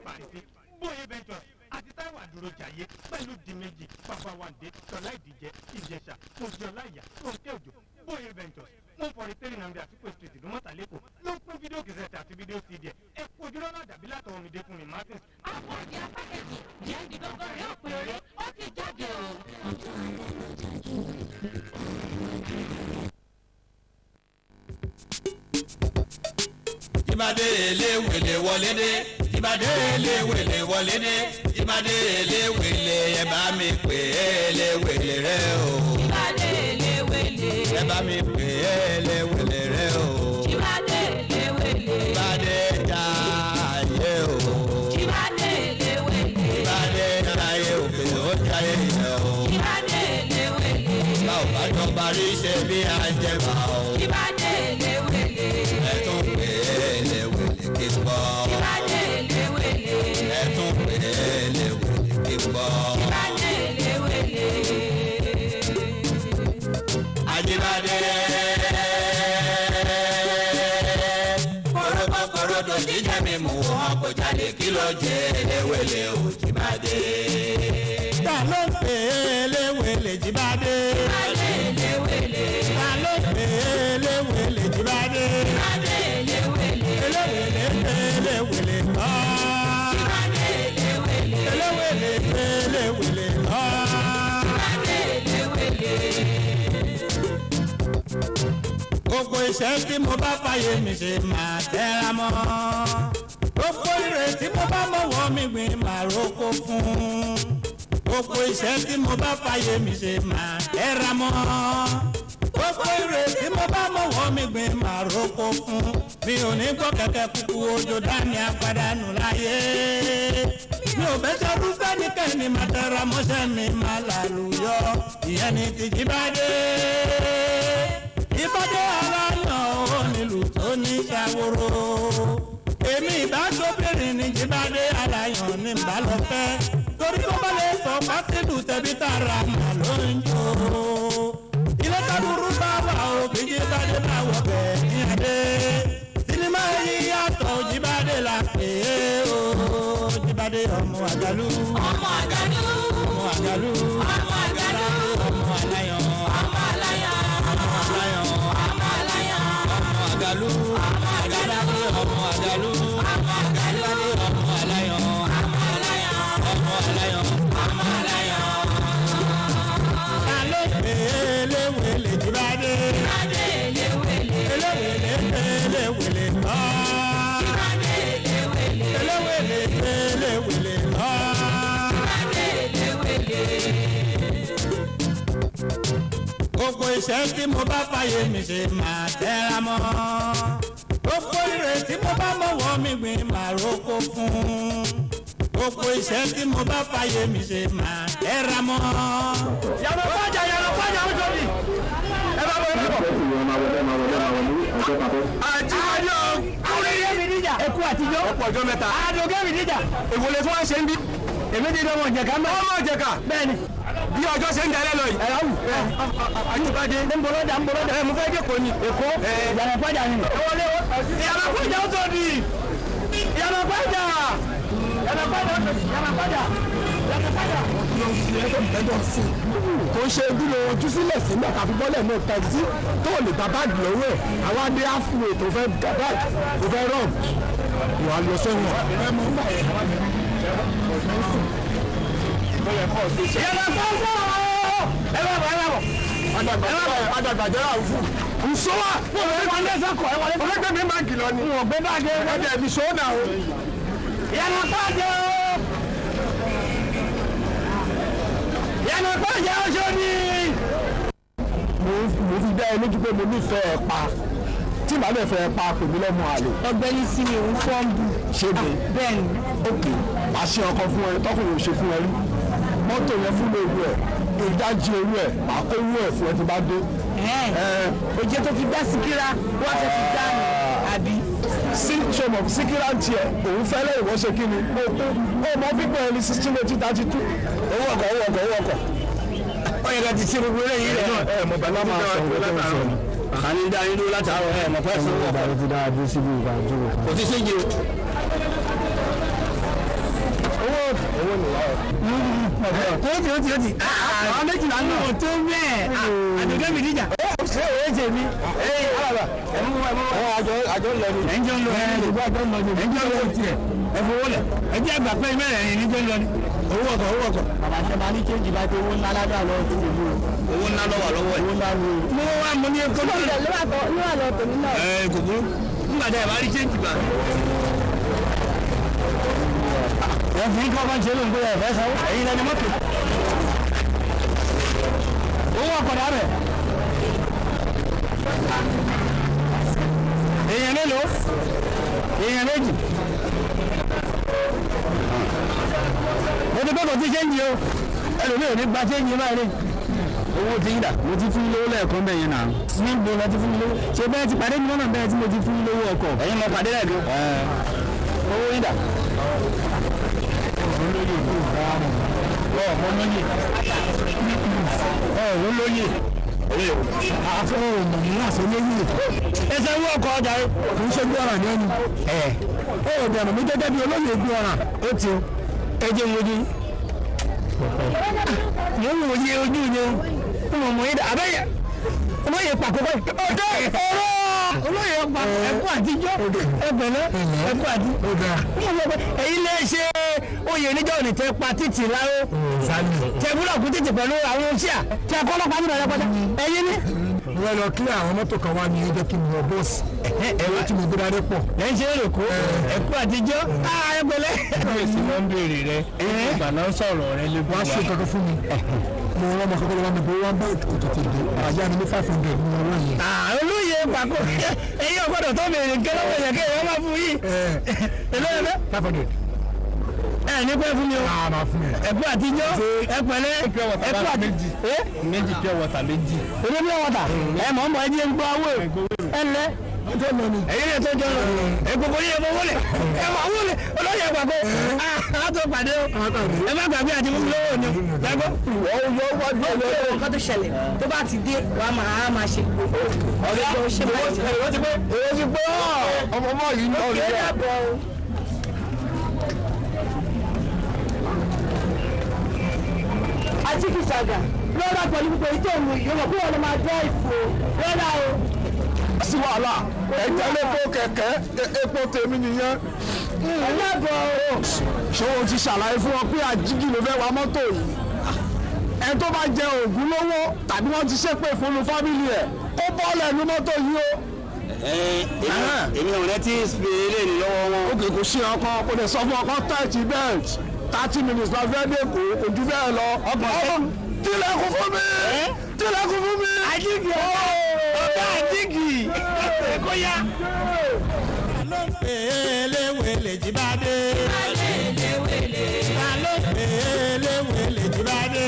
pàṣẹ bóyá ventures àti táwọn àdúró jàyé pẹ̀lú di méjì bàbá wàǹdé sọlá ìdíjẹ ìjẹsà òjò ọláìyá òǹkẹ́ òjò bóyá ventures wọ́n fọ̀rọ̀ tẹ́lẹ̀ náà bí àtúkò street ìdúmọ̀tà lẹ́kọ̀ọ́ ló ń pín fídíò kìsẹ̀tì àti fídíò cd ẹ̀ kó ojú lọ́nà àdàbí látọ̀wọ́ mi dé fún mi martins. àwọn ọ̀dì apákẹ́jì jẹ́ ìdígbọ́ngàn rẹ̀ òpèrè ó ti jáde o. ọjọ́ alẹ́ ló jáde. Jibade elewele wọlé dé Jibade elewele wọlé dé Jibade elewele ẹ bá mi pè elewele rẹ o. Jibade elewele ẹ bá mi pè elewele rẹ o. Jibade elewele Jibade jayé o. Jibade elewele Jibade jayé òkè ó jayé yẹ o. Jibade elewele bá ò bá jọ parí ṣe bí a jẹ bá o. Jibade elewele ẹ tún pè elewele kí n bọ́. Jibade elewele ẹ tún pè elewele kí n bọ́. Jibade elewele Ajibade korodo jíjẹ mi mú wọn kò jáde kí ló jẹ elewele o Jibade. ta ló pè elewele Jibade. Jibade elewele ta ló pè elewele Jibade. Jibade elewele elewele elewele lọ. Jibade elewele elewele elewele lọ. Jibade elewele. Gbogbo iṣẹ́ tí mo bá fàyè mi ṣe máa tẹ́ra mọ́. Gbogbo ire tí mo bá mọ̀wọ́ mi gbìn máa roko fún. Gbogbo iṣẹ́ tí mo bá fàyè mi ṣe máa tẹ́ra mọ́. Gbogbo ire tí mo bá mọ̀wọ́ mi gbìn máa roko fún. Mi ò ní gbọ́ kẹ̀kẹ́ kúkú ojú dání àpàdánù láyé. Mi ò bẹ́ sẹ́rú fẹ́nikẹ́ni máa tẹ́ra mọ́ṣẹ́ mi máa làlùyọ. Ìyẹn ni ti Jibade. Jibade aláyàn ò nílùú tó ní ṣàwòrò. Èmi ìbáṣọ́bìnrin ní Jibade aláyàn ní ìbálòpẹ́. Torí kó bá lè sọ pátìlù tẹ̀bí tààrà mà ló ń jò. Ilé kádùrú bá wà ó bí Jibade bá wọ̀ bẹ́ẹ̀ ní adé. Sinimá yìí yàtọ̀ Jibade là pé o. Jibade ọmọ àgàlú. ọmọ àgàlú ọmọ àgàlú. ọmọ àgàlú ọmọ aláyàn. ọmọ aláyàn ọmọ aláyàn. ọmọ aláyàn ọmọ àgàlú. ọmọ àgàlú ọmọ àgàlú. ọmọ àgàlú ọmọ aláyàn. ọmọ aláyàn ọmọ aláyàn. ọmọ aláyàn. ta ló pè elewele Jibade. Jibade elewele elewele elewele lọ. Jibade elewele elewele elewele lọ. Jibade elewele Gbogbo iṣẹ́ tí mo bá fàyè mi ṣe máa tẹ́ra mọ́. Gbogbo ire tí mo bá mọ̀wọ́ mi gbìn máa roko fún. Gbogbo iṣẹ́ tí mo bá fàyè mi ṣe máa tẹ́ra mọ́. yàrá pàjá ó tóbi. ẹ bá wọlé bọ̀. àjíwájú àwòrán mi níjà. ẹkú àtijọ́. ọ̀pọ̀ ọjọ́ mẹ́ta. àdókè mi níjà. ìwòlè tí wọ́n ṣe ń bí. èmi ti dánwò jẹ̀ka mẹ́. ọmọ jẹ̀ka. bẹ́ẹ̀ni. bí ọjọ́ ṣe ń dalẹ̀ lọ yìí. ẹ ráwù. àjíbádé. ń bọ̀lọ́dà. ẹ mo fẹ́ dé kò ní. èkó. yàrá pàjá ni. ẹ wọlé o. yàrá pàjá ó tóbi. yàrá pàjá. yàrá pàjá. yàrá pàjá. yàrá pàjá. kò ṣe dúró ojú sílẹ̀ sí mẹ́ta fi bọ́lẹ̀ náà tẹ̀sí tó lè gba báàgì lọ́wọ́ ẹ̀ àwọn adé áfúrò tó fẹ́ gba báàgì tó fẹ́ rọ̀b wà lọ sẹ́wọ̀n. yàrá pàjá. ẹ bá bọ̀ ẹ bá bọ̀. adàgbàjẹ́ rà fún. nsọ́wà wọ́n lé sẹ́kọ̀ ẹ wọlé. ọlọ́gbẹ́ mi báàgì lọ ni. wọ́n gbé báàgì ẹ ẹ̀jẹ̀ mi sọ náà o. yàrá pàjá. yàrá pàjá ó ṣe ní. mo fi dá ẹ lójú pé mo nífẹ̀ẹ́ pa tí màá lè fẹ́ pa pèmí lọ́mọ àlè. ọ̀gbẹ́ni sí mi òun fọ́ọ̀mù. ṣé mi bẹ́ẹ̀ ni. òkè màá ṣe ọkọ fún ẹ tọkùnrin ò ṣe fún ẹ rí mọ́tò yẹn fún mi owó ẹ ìdájí owó ẹ màá kó owó ẹ fún ẹ tí bá dé. òjò tó fi dá síkírá wọ́n fẹ́ fi dá mi àbí. ṣọmọ síkírá tiẹ̀ òun fẹ́lẹ́ ìwọ ṣe kí ni ó mọ fífẹ́ ẹni 1632 owó ọkọ̀. ó yẹ ká ti ṣe gbogbo eléyìí rẹ̀. ẹ mọ̀ bẹ́ẹ̀ máa sọ ọ́ tó ń sọ. àní dá yín dúró látàárọ̀ ẹ̀ mọ̀ fẹ́ sọ wọ́pọ̀. ti dáa dé síbi ìgbà tó wọ̀. kò ti ṣe jẹ. owó nìyá ẹ̀. ó ti. àwọn méjìlá ń lọ tó bẹ́ẹ̀ àdùnkẹ́ mi níjà. ṣé òwe jẹ mi. àjọ ń lọ ni. ẹ̀jọ̀ ń lọ ẹ̀jọ̀ ń lọ tiẹ̀ ẹ fowó lẹ̀ ẹ jẹ́ àgbà pé mẹ́rẹ̀ẹ̀rin níjọ́ ń lọ ni. owó ọkọ̀. bàbá ṣe máa ní kéjì bá dé owó ńlá ládà lọ́wọ́ fún mi. owó ńlá lọ́wọ́ lọ́wọ́ ẹ̀. owó ńlá ni. mo wá mo ní ẹ̀kọ́ ló wà lọ tèmi náà. ẹ kò burú nígbà tí ẹ bá rí kéjì gbà. ẹ fi kọ́kọ́ ṣe ló ń gbé ẹ̀fẹ́ sanwó ẹ̀yin lẹni mọ́tò. owó ọkọ̀ dàbẹ̀. èèyàn mélòó èèyàn méjì. mo ti gbọ́dọ̀ tí ṣéǹjì o ẹlòmíì ò ní gba ṣéǹjì máa rí owó ti yín dà. mo ti fún lówó lẹ́ẹ̀kan bẹ́ẹ̀ yẹn náà. ní ibo la ti fún mi lówó. ṣé bẹ́ẹ̀ ti pàdé mi lọ́nà bẹ́ẹ̀ tí mo ti fún lówó ọkọ̀. ẹ̀yin mo pàdé rẹ̀ gan. owó yín dà. olóyè. àfẹ́ òmò ní àṣẹ lóyè. ẹsẹ̀ owó ọkọ̀ ọjà rẹ̀. kì í ṣe bí ọ̀ràn ní ẹni. ó dẹ̀rọ̀ mi gẹ́gẹ́ bí olóyè bí ọ̀ràn. ó ti ẹ jẹ́ mojú. mo ń wòye ojú yẹn mo mọ̀ yín dà abẹ́yẹ olóyè pàkókò ọjọ́ ìfọ̀rọ̀ olóyè ọgbà ẹ̀kú àtijọ́ ẹgbẹ̀lẹ́ ẹ̀kú àti. ẹ̀yin lè ṣe oyè níjọ́ òní tẹ pa títì láró tẹ búlọ̀kù títì pẹ̀lú àwọn oṣìà tẹ kọ́lọ́pàá nínú ẹ̀yọ́ pátá ẹ̀yin ní. wọ́n lọ kílẹ̀ àwọn mọ́tò kan wá ní ẹjọ́ kí n wọ bọ́ọ̀sì ẹ̀rọ tí mo gbé dáadé pọ̀. lẹ́yìn ṣe èrò kó ẹ̀kú àtijọ́ ẹgbẹ̀lẹ́. èsì ló ń béèrè rẹ ìgbà náà sọ̀rọ̀ rẹ lé wọ́n á ṣe kankan fún mi mo rán ọmọ kọ́kọ́ lọ́wọ́ mi bó wọ́n bá òtútù ti dé àyà mi ní 500 ní ọwọ́ yẹn. olóyè pàkó ẹ̀yin ọgbọ́dọ̀ tó bèrè kẹlẹ́wọ̀ yẹn kí ẹ̀yọ́ máa fún yìí. èlò ẹ̀fẹ́. 500. ní pẹ́ fún mi o. máa fún mi. ẹ̀kú àtijọ́ ẹ̀pẹ̀lẹ́ ẹ̀kú àti. méjì pure water méjì. èmi pure water mọ̀ ń bọ̀ ẹ̀jẹ̀ ń gbọ́ awó ẹ̀lẹ́ ẹ̀yin lè tó jọ lọ ẹ̀kọ́kọ́ yẹ mọ wọlé ẹ̀mọ wọlé olóyè pàkó àtọ́ pàdé o ẹ má gbàgbé àti mímú lówó ni o gbàgbọ́. nǹkan tó ṣẹlẹ̀ tó bá ti dé wà á máa ṣe ọ̀rẹ́ tó ṣe báyìí. èyí ti pé ọmọ yìí ní ọ̀rẹ́ rẹ̀. ajíkìsàgà lọ́dà pẹ̀lú gbogbo ìtọ́ ìmú ìyọ̀mọ̀ kí wọ́n lè máa dẹ́ ìfò lọ́dà o. sí wàhálà ẹ̀jẹ̀ lẹ́kọ̀ọ́ kẹ̀kẹ́ epo tèmi nìyẹn. ẹ̀yàgò o. ṣé o ti ṣàlàyé fún ọ pé àjíkì ló fẹ́ wa mọ́tò yìí ẹ tó bá jẹ òògùn lówó tàbí wọ́n ti ṣépè fún un fámìlì ẹ̀ ó bọ́ọ̀lù ẹ̀nu mọ́tò yìí o. èmi ò rántí ilé ní lọ́wọ́ wọn. ó kì í kò ṣe ọkọ kò lè sọ fún ọkọ tẹ́ẹ̀tì belt 30 minutes lọ fẹ́ dé kó ojú bẹ́ẹ̀ lọ. ọgbọ̀n tilẹ̀kùn fún mi tilẹ̀kùn fún mi. àjíkì ọ̀gá àjíkì kó yá. ló ń pè é léwèlè JIBADE. ta ló ń pè é léwèlè JIBADE.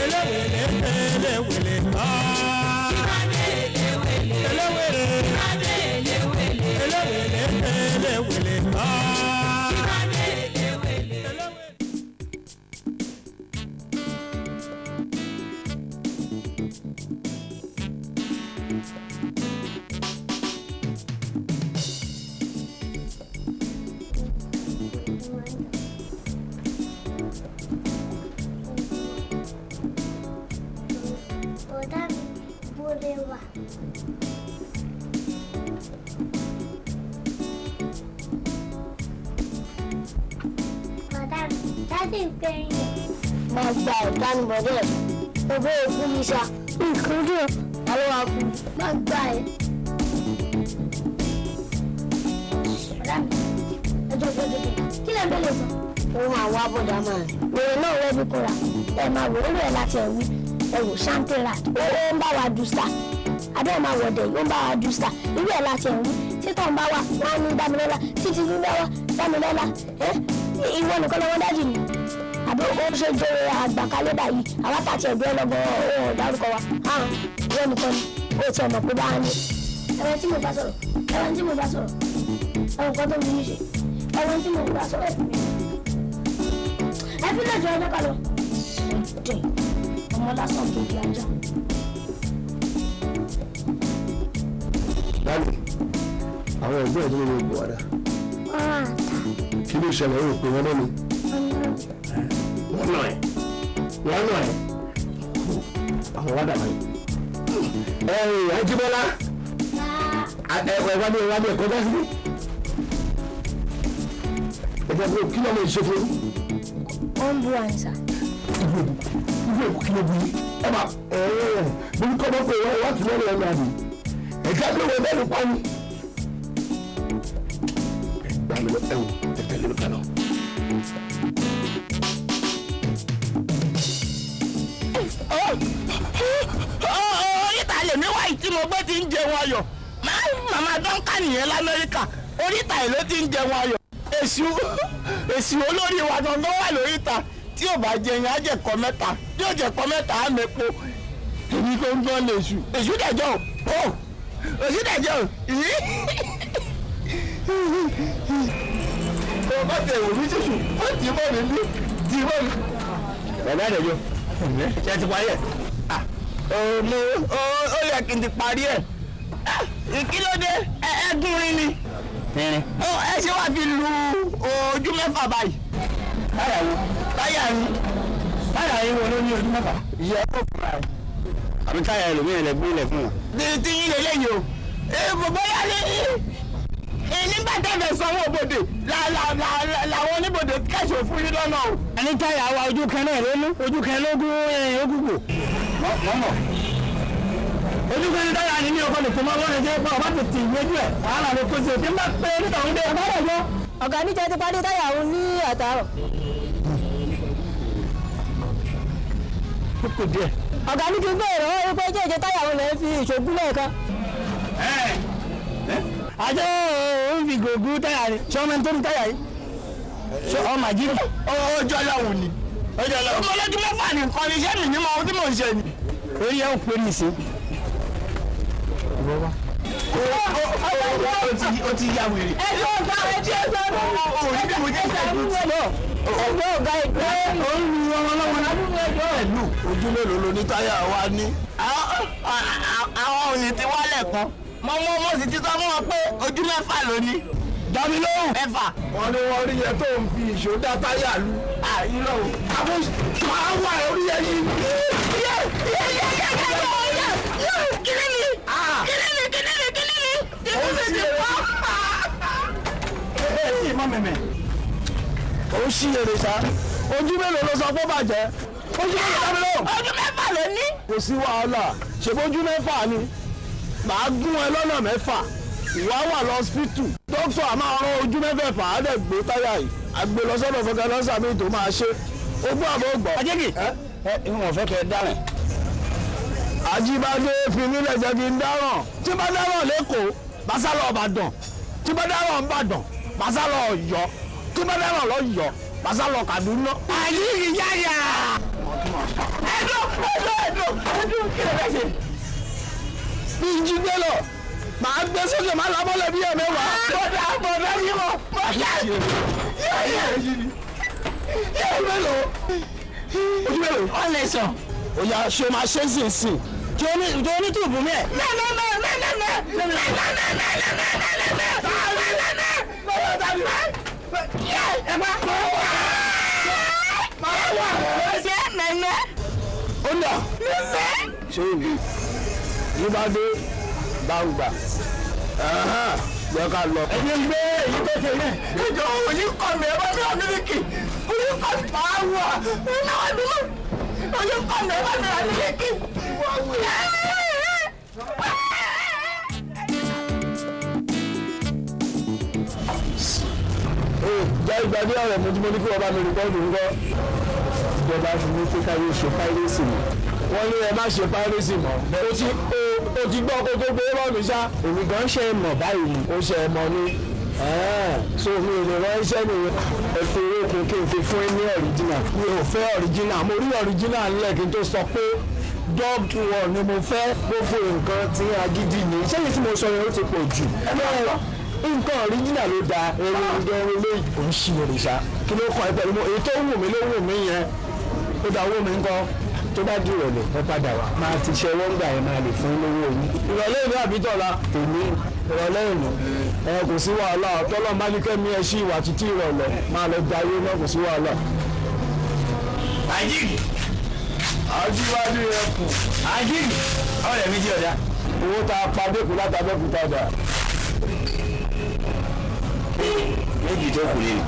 eléwèlè tán. eléwèlè tán. Máa gba ìdánimọ̀dé owó òfin mi ṣá nǹkan dùn àwọn àfún máa gbà ẹ́. ọ̀rẹ́ mi ẹjọ́ gbọ́dọ̀ kí lè bẹ́lẹ̀ sọ. òun àwọn abọ́dà máa wèrè náà rẹ́ bí kóra ẹ máa wò ó rẹ̀ láti ẹ̀wú ẹ̀wò ṣáńtẹ́rà ó ń bá wa dùsà adé máa wọ̀dẹ̀ ó ń bá wa dùsà irú ẹ̀ láti ẹ̀wú títọ̀ ń bá wa wọ́n á ní dámilọ́lá títí ń bá wa dámilọ́lá ìwọ nìkan lọ́wọ́ dájú ni àbí ó ṣe jẹ́ àgbàkalẹ̀ báyìí àwọn àtàtì ẹ̀gbẹ́ ọlọ́gbọ̀n ọ̀hún dárúkọ wa ìwọ nìkan ni ó ti ọ̀nà pé bá a ní. ẹ̀wọ̀n tí mo bá sọ̀rọ̀ ẹ̀wọ̀n tí mo bá sọ̀rọ̀ ẹ̀wọ̀n kan tó ń bí mi ṣe ẹ̀wọ̀n tí mo bá sọ̀rọ̀ ẹ fi lẹ́jọ́ ọjọ́ kan lọ. dè ọmọ lásán kejì ajá. dáàbì àwọn ẹgbẹ́ ìdílé mi bọ̀ wá dá. kí ló ṣẹlẹ̀ ó rò pé wọ́n náà ni. wọ́n nà ẹ̀ àwọn wá dàbà yìí. Ajíbọ́lá ẹ̀kọ́ ìwádìí ẹ̀kọ́ bá sí. ẹ̀jẹ̀ bó kí ló lè ṣe fún yín. ó ń bu àǹsà. ìwé èkó kí ló bu yín. ẹ máa mo ní kọ́ bọ́ pé wọ́n ti lọ́rọ̀ ẹ̀ náà ni. ẹ̀jẹ̀ pé wọ́n bẹ́ẹ̀ ló pa ni. gbà mí lọ ẹ̀wọ̀n tẹ̀lé mi kan náà. oríta lèmi wá tí mo gbé ti ń jẹun ayọ̀ màmá dọ́ńkà nìyẹn lamẹ́ríkà oríta yìí ló ti ń jẹun ayọ̀ èsì olórí wa gangan wà lóríta tí ò bá jẹyìn á jẹ̀kọ́ mẹ́ta tí ò jẹ̀kọ́ mẹ́ta á mẹ́po èmi kò ń gbọ́n lè èṣù dẹ̀jọ́ o èṣù dẹ̀jọ́ o. ó bá tẹ ìwòrí ṣíṣù ó tì í bọ́ mi ní tì í bọ́ mi. bàbá àdẹ̀jọ́ ṣe ti parí ẹ̀. ó yẹ kí n ti parí ẹ̀ kí ló dé ẹ̀ẹ́dúnrín ni ẹ ṣe wá fi lu ojú mẹ́fà báyìí. táyà wo táyà yín wo ló ní ojú mẹ́fà. ìyá ẹ̀kọ́ fúnra ẹ̀. àbí táyà ẹlòmíràn lẹ gbé lẹ̀ fún wọn. tí yín lè léyìí o bóyá nígbà tẹ́lẹ̀ sanwó bodè làwọn oníbodè kẹ̀sọ̀ fún yín lọ́nà o. ẹni táyà wa ojú kan náà ló mú ojú kan ló gún ogúgbò. wọ́n mọ̀. ojú kan ní táyà ni ní ọkọ lè tó máa wọ́n rẹ̀ jẹ́ pé ọba tètè ìwéjú ẹ̀ wàhálà ló kó sí òfin bá pé níta òun dé ọba rẹ̀ jọ. ọ̀gá níjẹ́ ti parí táyà òun ní àtàrọ̀. ó kò díẹ̀. ọ̀gá ní kí n gbé ìrànwọ́ wípé jẹ́jẹ́ táyà òun lè fi ìṣògùn lẹ́ẹ̀kan. àjọ òun fi gògùn táyà ni ṣé ọmọ ẹni tó ní táyà yìí ṣé ọmọ àjírí. ọjọ́ lọ́hùn ni ọmọ lójú mẹ́fà ní nǹkan ní iṣẹ́ mi ní mọ ohun tí mò ń ṣe ni. orí ẹ̀ ń pè ní ìsìn. ó ti ya wèrè. ẹjọ́ ọ̀gá ẹjọ́ ọ̀gá òní bí mo jẹ́ ìṣẹ́jú. ẹjọ́ ọ̀gá ẹjọ́ òun lu ọmọ lọ́wọ́ náà. ẹ̀lú ojú mélòó ló ní táyà wa ní. àwọn òní ti wálẹ̀ kan mo sì ti sọ fún wọn pé ojú mẹ́fà ló ní. dàbí lóhùn. mẹ́fà. wọ́n ní wọ́n rí yẹn tó ń fi ìṣó dá táyà lu. àyínlọ́ o. àwọn máa wà orí yẹn yìí. ó ṣí èrè sá ojú mélòó ló sọ pé bàjẹ́ ojú mélòó dàbí lóhùn. ojú mẹ́fà ló ní. kò sí wàhálà ṣèbójú mẹ́fà ni màá gún ẹ lọ́nà mẹ́fà ìwà wà lọ́sípítù dókítà a máa rán ojú mẹ́fẹ̀ẹ̀fà á dẹ̀ gbé táyà yìí àgbè lọ́sọ̀dọ̀ fọkànlọ́sà mi tó máa ṣe ogún àbọ̀ gbọ́. ajẹ́gì ìwọ̀n fẹ́ kẹ́ ẹ dáràn. Àjíbádé fi nílẹ̀ jẹ́ kí n dáràn tí bá dáràn lẹ́kọ̀ọ́ bá sá lọ Ìbàdàn tí bá dáràn Ìbàdàn bá sá lọ Ọ̀yọ́ tí bá dáràn lọ́yọ́ bá sá lọ Kàdúná. àyíkì yáyà. ẹ̀dùn kí lè fẹ́ ṣe. bí n jí gbé lọ màá gbé sókè máa lábọ́lẹ̀ bí ẹ̀mẹ́wàá. bọ̀dá yìí mọ̀ bọ̀dá yìí mélòó ojú mélòó. ọ̀lẹ̀ sọ. òyà ṣe máa ṣe sìnsìn tí ó ní tùbù mẹ́. ó dà ṣé ìlú Jíbádé gbangba jẹ́ ká lọ. ẹni ń gbé èyí tó ṣe yẹn. ìjọ òní kọ mi ẹ̀rọ mi àmìlíkì òní kọ mi máa wà nínú àdúgbò òní kọ mi ẹ̀rọ mi àmìlíkì. jẹ́ ìgbàdí ọ̀rọ̀ mo tí mo ní kí wọ́n bá mi rí bọ́ọ̀lù ńkọ́. ìjọba fi mú kí káyé ṣe páírẹ́sì mọ́. wọ́n ní ẹ má ṣe páírẹ́sì mọ́. o ti gbọ́ kó tó gbé bọ́ọ̀lù ṣá. èmi gan ṣe é mọ̀ báyìí. ó ṣe é mọ̀ ní. so mi ò lè ránṣẹ́ nìyẹn. ẹ fi owó kun kí n fi fún ní ọ̀ríjìnà. mi ò fẹ́ ọ̀ríjìnà mo rí ọ̀ríjìnà ńlẹ̀ kí n tó sọ pé dubbed one ni mo fẹ́. gbogbo nǹkan tí agídí ni. ṣé èyí tí mo sọ yẹn ó ti pọ̀ jù. nǹkan ọ̀ríjìnà ló da ẹni ẹni lé òǹṣì òrìṣà kí ló kọ́ ẹ pẹ̀lú mọ́ èyí tó wù mí ló wù mí yẹn ó da owó mi ń kọ́ tó bá di ìrọ̀lẹ́ ẹ padà wá máa ti ṣe wọ́n gbà yẹn máa lè fún lówó yín. ìrọ̀lẹ́ ìlú àbítọ̀la tèmi ìrọ̀lẹ́ ìlú kò sí wàhálà tọ́lọ́ máa ní kẹ́mi ẹ ṣí ìwà títí ìrọ̀lẹ́ máa lọ jayé náà kò sí wàhálà. àjíǹkì ajíwájú ẹkùn àjíǹkì ọ̀rẹ́ mi jí ọ̀dà. owó tá a pa dẹ́kun látàbẹ́kúta dà. méjì tó kù nínú.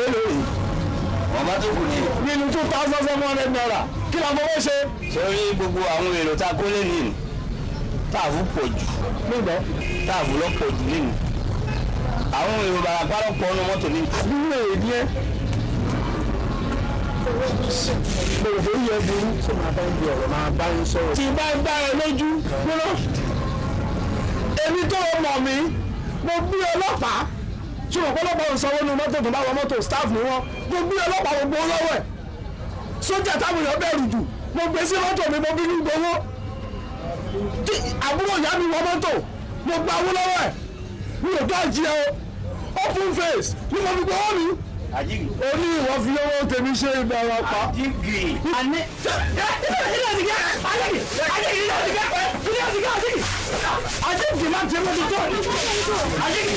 èlò yìí wọ́n bá tó kù nínú. nínú 2,700 naira kí la fọwọ́ ṣe. sórí gbogbo àwọn èrò tá a kó lé nínú táàfù pọ̀ jù nígbà táàfù lọ pọ̀ jù nínú. àwọn èrò bàràpá lọ pọ̀ ọ́nà mọ́tò nínú. àdúgbò èdè ẹ. gbogbo yẹ burú tó máa bá ń di ọ̀rọ̀ máa bá ń sọ̀rọ̀. tí bá ń bá ẹ lójú gbọ́dọ̀ èmi tó mọ̀ mí mo gbé ọlọ́pàá tí mo pọ́lọ́pàá ń sanwó nu mọ́tò tó bá wọ mọ́tò staff ni wọ́n mo gbé ọlọ́pàá gbogbo lọ́wọ́ ẹ̀ sójà táwọn èèyàn bẹ̀rù jù mo gbé sí mọ́tò mi mo bí ní gbowó àbúrò ìyá mi wọ mọ́tò mo gba owó lọ́wọ́ ẹ̀ mi ò tó àjí ẹ o open face ni mo fi gbowó mi. àjíǹkì. orí ìwọ fi owó tèmi ṣe ìbára pa. àjíǹkì. àní. ilé ọ̀sìnkẹ́ àjíǹkì ilé ọ̀sìnkẹ́ àjíǹkì máa tẹ̀ wọ́n ti tó àjíǹkì.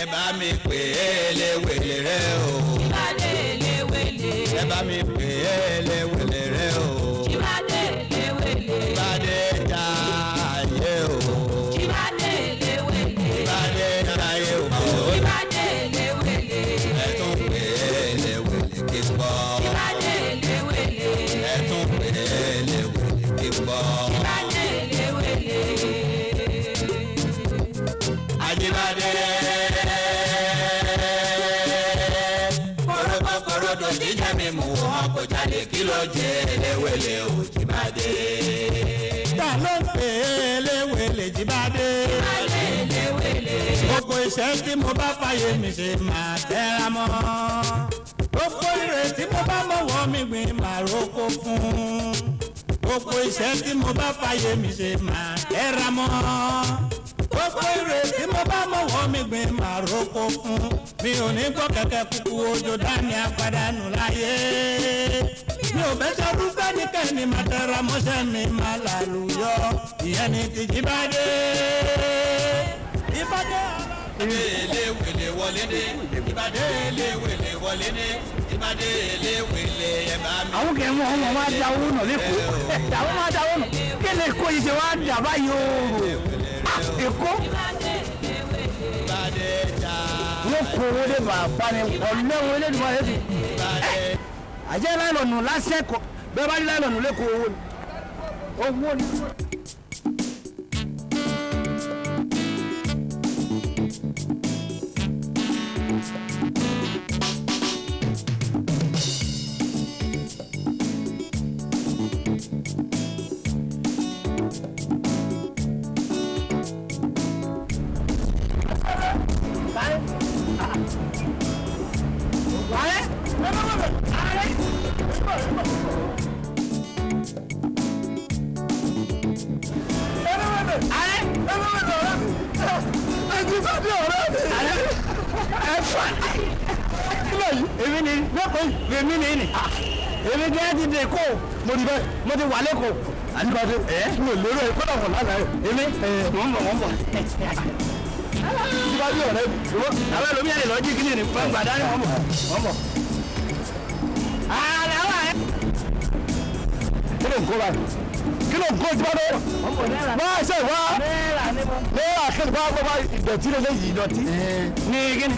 ẹ bá mi pè é lewele rẹ o. Jibade elewele. ẹ bá mi pè é lewele rẹ o. Jibade elewele. Jibade jayé o. Jibade elewele. Jibade jayé o. Jibade elewele. ẹ tún pè é lewele kí n gbọ́. Jibade elewele. ẹ tún pè é lewele kí n gbọ́. Jibade elewele. Ajibade. Korodo jíjẹ mi mú wọn kò jáde kí ló jẹ elewele o Jibade. ta ló ń pè é elewele Jibade. Jibade elewele. gbogbo iṣẹ́ tí mo bá fàyè mi ṣe máa tẹ́ra mọ́. gbogbo ire tí mo bá mọ̀wọ́ mi gbìn máa roko fún. gbogbo iṣẹ́ tí mo bá fàyè mi ṣe máa tẹ́ra mọ́. gbogbo ire tí mo bá mọ̀wọ́ mi gbìn máa roko fún. mi ò ní gbọ́ kẹ̀kẹ́ kúkú ojú dání àpàdánù láyé. mi ò bẹ́ sọ́dún fẹ́nikẹ́ni máa tẹ́ra mọ́ṣẹ́ mi máa làlùyọ. ìyẹn ni ti Jibade. Jibade elewele wọlé dé. Jibade elewele wọlé dé. Jibade elewele ẹ bá mi. àwọn kẹ́ wọ́n máa da owó nà lẹ́kọ̀ọ́ àwọn máa da owó nà kí lè kó yìí ṣe wá dà báyìí o èkó Jibade ja. wọ́n kó owó dé bàbá ni ọ̀lẹ́wọ̀n elédùnmọ̀ yẹn fi àjẹ́ láìlọ́nù lásẹ̀kọ̀ bẹ́ẹ̀ bá ní láìlọ́nù lẹ́kọ̀ọ́ owó ni. èmi ni lẹ́kọ̀ọ́ èmi ni ni èmi gẹ́gẹ́ ti dè kó mo ti bẹ́ẹ̀ mo ti wà lẹ́kọ̀ọ́ àdìbàdì mi ò lérò ẹ̀ kọ́dà wọ̀ lánàá èmi wọ́n bọ̀. Jibade ọ̀rẹ́ mi àwọn ẹlòmí ẹ̀ lè lọ jí kíni ní gbàgbà dání wọ́n bọ̀. ààrẹ àwọn ẹ̀. kí ló ń kó báyìí kí ló ń kó Jibade máa ṣe wá náírà kí ni bá wọ́n bá ìdọ̀tí lé léyìí ìdọ̀tí. ní kíni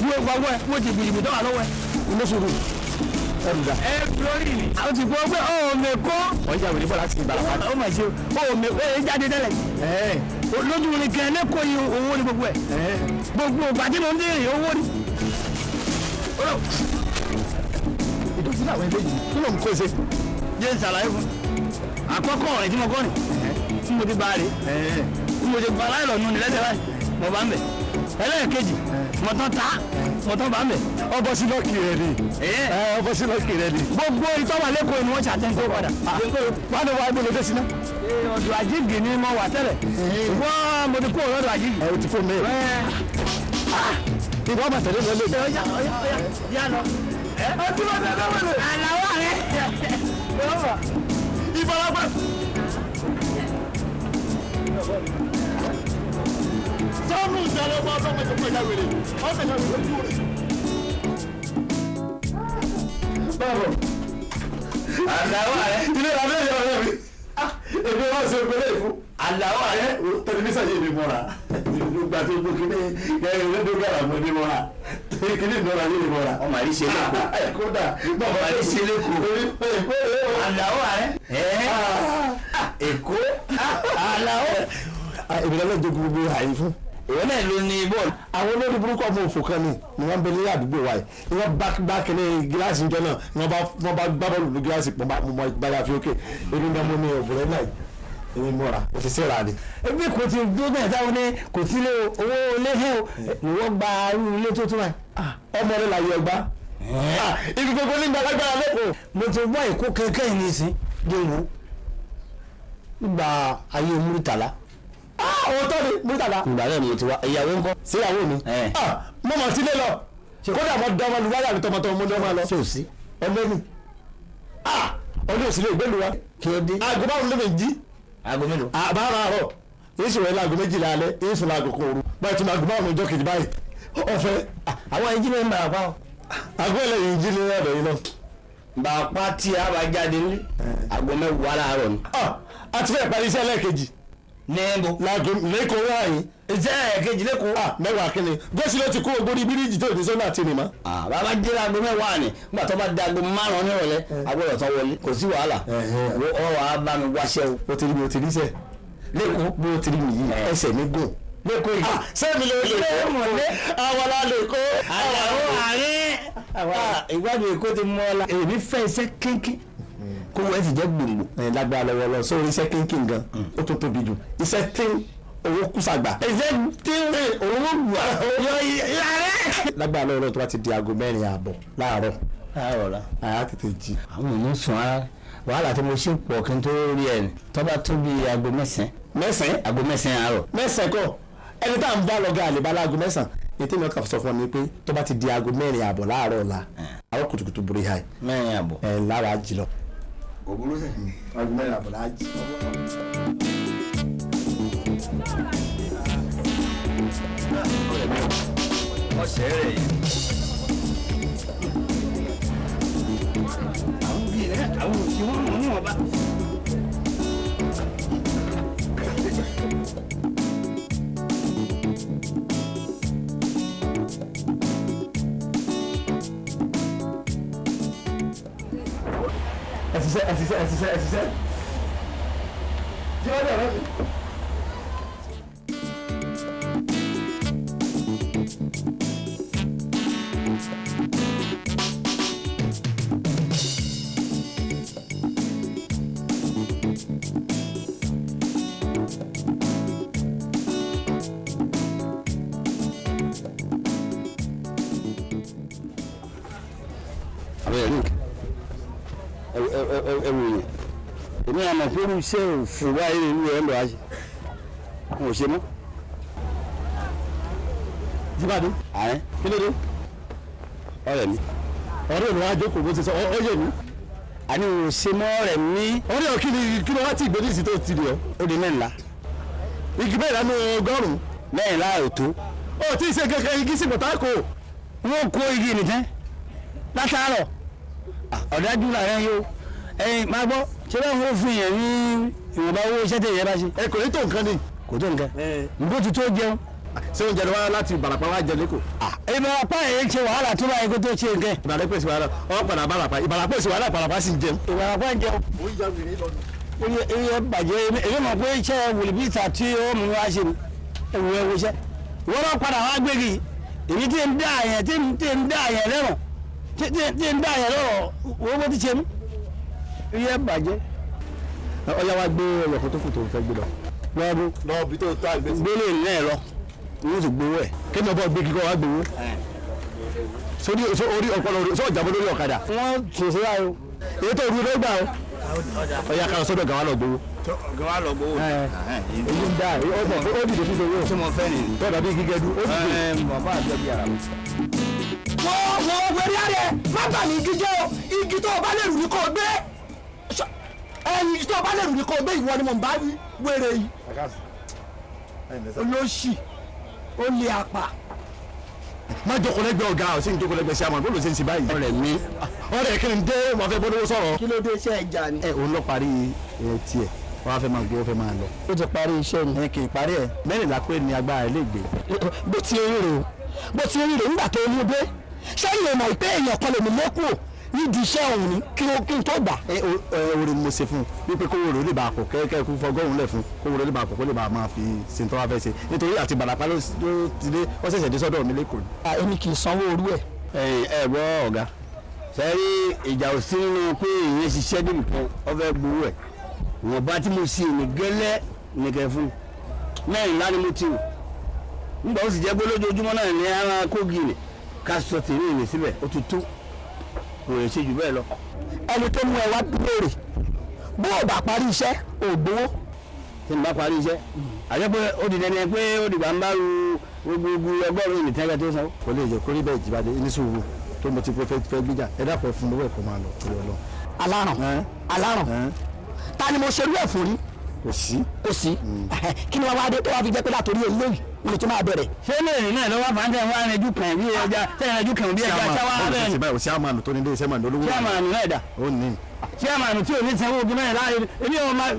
wọ́n gba wọ́n ẹ̀ wọ́n ti gbìyànjú tó wà lọ́wọ́ ẹ̀. olóṣèlú ẹ̀rùdà. ẹ lórí mi. àwọn ti gbọ́ pé ọ̀ọ́mẹ kọ́. wọ́n jà wọ́n ní bọ́lá ti gbà wá. ó mà ṣe ọ̀ọ́mẹ kọ́ ẹ jáde tẹ́lẹ̀. lójú ni kẹ́ ẹ lẹ́kọ̀ọ́ yìí owó ni gbogbo ẹ̀. gbogbo ìgbà tí mo ń dèrè owó ni. ìdọ̀tí làwọn eléyìí kí ló ń kó ṣe. jẹ́ ìṣàlàyé fún àkọ́kọ́ rẹ̀ tí mo kọ́ ni tí mo ti bá rè tí mo ti bá láìlọ́nù ní lẹ́sẹ̀ báyìí mo bá ń bẹ̀ ẹlẹ́ẹ̀kejì mo tán ta mo tán bá ń bẹ̀. ọbọ̀ sí lọ́ọ̀kì rẹ̀ ni ọbọ̀ sí lọ́ọ̀kì rẹ̀ ni. gbogbo ìtọ́wà lẹ́kọ̀ọ́ ni wọ́n ṣàtẹ́ńtò padà. wọ́n á wá gbọ́dọ̀ dé sí náà. ọ̀dọ̀ àjíǹgì ni mo wà tẹ́lẹ̀ wọ́n mo ti kó ọ̀dọ̀ àjíǹgì. ẹ o ti fún mi. ìwọ bá tẹ̀lé lọ lé. yá lọ Àti wọ́n ti dáwọ́ lè. Àlàó rẹ̀. Ìfarapa. Sọ́ọ̀nù ìṣẹ̀lẹ̀ ọmọ ọlọ́mọ ìjọba ìyàwèrè. Ọ̀sẹ̀ ìyàwèrè lójú rẹ̀. Báwo? Àlàó rẹ̀. Ilé ìlànà ìyá ọ̀rẹ́ mi. Èmi wá sí ìpínlẹ̀ ìfún. Àlàó rẹ̀. Tẹlifíṣàn yìí mi mọ́ra. Nígbà tó gbó kíní rédíò mo ní mọ́ra. Kíní ìdọ́ra yìí mi mọ́ra. Ọmọ àrí ṣe lẹ́kọ̀ọ́. Kódà. Ọmọ àrí ṣe lẹ́kọ̀ọ́. Àlàó rẹ̀. Èkó. Àlàó. Ìbílẹ̀ ló jẹ́ gbogbo àyè fún. Ìwọ náà ló ní bọ́ọ̀lù. Àwọn olórí burúkú ọmọ òfò kan ni wọ́n ń bẹ ní àdúgbò wa yìí. Wọ́n bá kíní gíláàsì ìjọ náà wọ́n bá gbá bọ́ọ̀lù ní gíláàsì pọ̀ mọ́ gbára fi ókè. Èmi náà mo ní ọ̀bùrẹ́ náà èmi mọ́ra o ti sẹ́ra ni. Ebi kò ti dúró bẹ́ẹ̀ táwọn ní kò sí lé owó ilé hẹ́ o. Ìwọ gba irú ilé tó tún wáyé. Ọmọ rẹ̀ la yọ ọgbà. Ibi gbogbo ní gbàlagbára lẹ́kọ̀ọ́. Mo ti wá Èkó kẹ̀kẹ́ yìí nísìn. Dèwò. Nígbà ayé Múrítàlá. Àwọn tó ni Múrítàlá. Ìgbà náà ni mo ti wá. Ìyàwó ńkọ́. Síyàwó mi. Mo mọ̀ sílé lọ. Kódà mo dán ọmọ lùwárà mi tọmọtọmọ mo dán ọmọ lọ. Ṣé o sí? Ọlọ́ni. Ọdún òsìlè ìgbélu wa. Kí ló dé? Aago báwo ló lè jí? Aago mélòó? Àbára àárọ̀. Èyí sì wẹ̀ láago méjìlá alẹ́. Èyí sùn láago kan òru. Báyìí tí mo aago báwo ọjọ́ kejì báyìí. Ọ̀fẹ́. Àwọn ẹjí ló ń bàrà pa ọ́. Aago ẹlẹ́yìn jí ní ọ̀dọ̀ yìí náà. Bàpá tí a bá jáde ní aago mẹ́wàá láàárọ̀ ni. A ti fẹ́ parí iṣẹ́ ẹlẹ́ẹ̀kejì. Níbo? Láago lẹ́kọ̀ọ́ wáyé. Iṣẹ́ ẹ̀kejì lẹ́kọ̀ọ́. Mẹ́wàá kínní. Gọ́sì ló ti kó ogbórí bíríìjì tó ní sọ́nà àti nìmá. Bàbá jẹ́ aago mẹ́wàá ni. Nígbà tó bá di aago márùn-ún nírọ̀lẹ́, agbọ́dọ̀ tán wọlé. Kò sí wàhálà. Ọ̀rọ̀ á bá mi wáṣẹ́ o. O ti rí mi o ti rí sẹ́. Lẹ́kọ̀ọ́. Bí o ti rí mi yìí ẹsẹ̀ mi gùn. Lẹ́kọ̀ọ́ yìí. Sẹ́mi ló lè kó. Àwọn alálẹ̀ kó. Àlàó àárín. Ìgbádùn Èkó ti mọ́ ọ́lá. Èmi fẹ́ iṣẹ́ kéńké. Kó wọ́n ti jẹ́ gbòǹgbò. Lágbára lọ́wọ́ lọ sórí iṣẹ́ kínkín gan. Ó tó tóbi jù. Iṣẹ́ tí owó kùsàgbà. Iṣẹ́ tí owó gbà. Yọ ìyàrá. Lágbára lọ́wọ́ lọ tó bá ti di aago 4:00 láàárọ̀. Láàárọ̀ la. Àyà tètè jí. Àwọn èèyàn sùn ara. Wàhálà tí mo ṣe pọ̀ kí n tó rí ẹ̀ ní. Tó bá tó bí aago 9. 9? Aago 9 àárọ̀. 9 kọ́. Ẹni tá à ń bá lọ ga àlè bá láago 9. Ètò ìmọ̀ kan sọ fún mi pé tó bá ti di aago 4:00 láàárọ̀ la. Àwọn kùtùkùtù burú ìhà yìí. 4:00. Lára jí lọ. Òbúrú sẹ̀. Aago 4:00 la jí. Ọ̀sẹ̀ rẹ̀ yìí. Àwọn bí rẹ̀ àwọn òsì wọn mọ̀ níwọ̀n bá. Ẹ̀sìsẹ́. Jí wọ́n dẹ̀ rẹ́ mi. Ẹ̀wòye èmi àmọ̀ pé irú iṣẹ́ òfò báyìí nínú ẹ̀ ń lọ àṣẹ wọn ò ṣe mọ́. Jíbádé. Àyẹ́ Kí ló dé? ọ̀rẹ́ mi. Ọ̀rẹ́ mi wá jókòó bó ti sọ ọ yẹ mi. Àní ò ṣe mọ́ ọ̀rẹ́ mi. Ọ̀rẹ́ ọ̀ kí ló wá tí ìgbésí sí tó ti rí ọ? Ó di 4. Igi bẹ́ẹ̀ lánú 100. 4 ò tó. Ó tí ì ṣe kẹ̀kẹ́ igi sí pọ̀tákò. Wọ́n kó igi nìtẹ́ látàárọ̀. Ọ̀dájú làárẹ̀ yóò. Ẹyin máa gbọ́ ṣé báwo ó fún yẹn ní ìwọ̀nba owó iṣẹ́ tẹ̀yẹ bá ṣe. Ẹ kò ní tó nǹkan ni. Kò tó nǹkan. Nbó ti tó jẹun. Ṣé oúnjẹ ni wá láti Ìbàràpá wá jẹ lẹ́kọ̀ọ́? Ìbàràpá yẹn ṣe wàhálà tó báyìí kó tó ṣe nǹkan. Ìbàràpá èsì wàhálà ọ padà Ìbàràpá èsì wàhálà Ìbàràpá sì ń jẹun. Ìbàràpá ń jẹun. Iye bàjẹ́ èmi mọ̀ pé iṣẹ́ wòlíbíìtà tí ó mú wá ṣe ni ewu ẹwu iṣẹ́. Wọ́n náà padà wá gbégi. Èmi tí ń dá àyẹ̀ lẹ́rọ̀ tí ń dá àyẹ̀ lọ́rọ̀ owó ti ṣe mí. Iye bàjẹ́. Ọya wa gbé ọlọ́kọ̀ tó kù tó fẹ́ gbé lọ. Lọ́ọ̀bù. Lọ́ọ̀bù tó tó àgbẹ̀. Gbélé ìlú ẹ̀ lọ. Wọ́n sì gbowó ẹ̀. Kí ni ọbọ̀ gbé kíkọ́ wá gbowó? Orí ọpọlọ sọ ìjàmbá lórí ọ̀kadà. Wọ́n ṣèṣe báyìí. Èyí tó rú lọ́gbà o. Ọya kan sọ́dọ̀ gàwá lọ gbowó. Gàwá lọ gbowó. Èyí ń dá ó dìde fún owó. Tí mo fẹ́ nìyí. Tọ́jà bí gígẹ́dú ó dìde. Bàbá àti ẹbí ara mi. wọ́n wẹ̀rí àrẹ má bà ní igi jẹ́ o igi tó o bá lè rù ní kò gbé ẹyin tó o bá lè rù ní kò gbé ìwọ ni mò ń bá wéré yìí olóṣì ó lé apá. má jókòó lẹ́gbẹ̀ẹ́ ọ̀gá ọ̀ sí ní jókòó lẹ́gbẹ̀ẹ́ sí àmọ́ bó ló ṣe ń ṣe báyìí. ọ̀rẹ́ mi ọ̀rẹ́ kí ni dé wọn fẹ́ bọ́dọ̀ sọ̀rọ̀. kí ló dé iṣẹ́ ẹja ni. òun lọ parí tiẹ̀ wọ́n á fẹ́ máa gbé ó fẹ́ máa lọ. ó ti parí iṣẹ́ ni. ẹ kì í parí ẹ mẹ́rìnlá pé ní agbára ẹ lè gbé. bó ti ń rò nígbà tó mú dé sẹ́yìn ọmọ ìpẹ́ èèyàn kan lè mú lẹ́kùn nídìí iṣẹ́ ọ̀hún ni kí n tó gbà. orin mo ṣe fún un wípé kówó rẹ̀ ó lè bá a kọ̀ kẹ́kẹ́ kó fọgọ́rùn lẹ̀ fún kówó rẹ̀ ó lè bá a kọ̀ kó lè bá a máa fi ṣe tó wá fẹ́ ṣe nítorí àti Ìbàràpá ló ti dé wọ́n ṣẹ̀ṣẹ̀ dé sọ́dọ̀ mi lẹ́kọ̀ọ́. èmi kì í sanwó orú ẹ̀. ẹ gbọ́ ọ̀gá sẹ́rí ìjà ò sí nínú pé ìyẹn ṣiṣẹ́ dìbò kan ọ̀fẹ́ gbowó ẹ̀ wọ́n bá tí mo sì ní gẹ́lẹ́ nìkẹ́ fún mẹ́rìnlá ni mo ti wò nígbà ó sì jẹ́ pé lójoojúmọ́ náà ní ara kógi rẹ̀ ká sọ tèmi ìrìn síbẹ̀ ó ti tó kò lè ṣe jù bẹ́ẹ̀ lọ. ẹni tó mú ẹ wá béèrè bó o bá parí iṣẹ́ ò gbowó. tí n bá parí iṣẹ́ àjẹ́ pé ó di dẹni pé ó dìgbà ń bá ru gbogbo ọgọ́rùn-ún ìnìtẹ́gẹ́ tó sanwó. kò lè jẹ́ kórí bẹ́ẹ̀ Jíbádé ní sùúrù tó mo ti fẹ́ gbíjà ẹ dàpọ̀ fún owó ẹ̀kọ́ máa lọ torí ọlọ. aláràn ta ni mo ṣerú ẹ̀ fún rí. kò sí kí ni wọ́n wá dé tó wá fi jẹ́ pé látòrí eléyìí ni tó máa bẹ̀rẹ̀. ṣé lóyìn náà lọ́wọ́ fàáńtẹ̀ wá ẹnẹ́jú kan bí ẹja ẹnẹ́jú kan bí ẹja sáwá bẹ́ẹ̀ ni. báyìí ṣáàmánu tó ní dé ṣẹ́mánù olówó. ṣáàmánu náà dà. ó ní. ṣáàmánu tí ò ní sanwó ogun náà láàyè èmi ò máa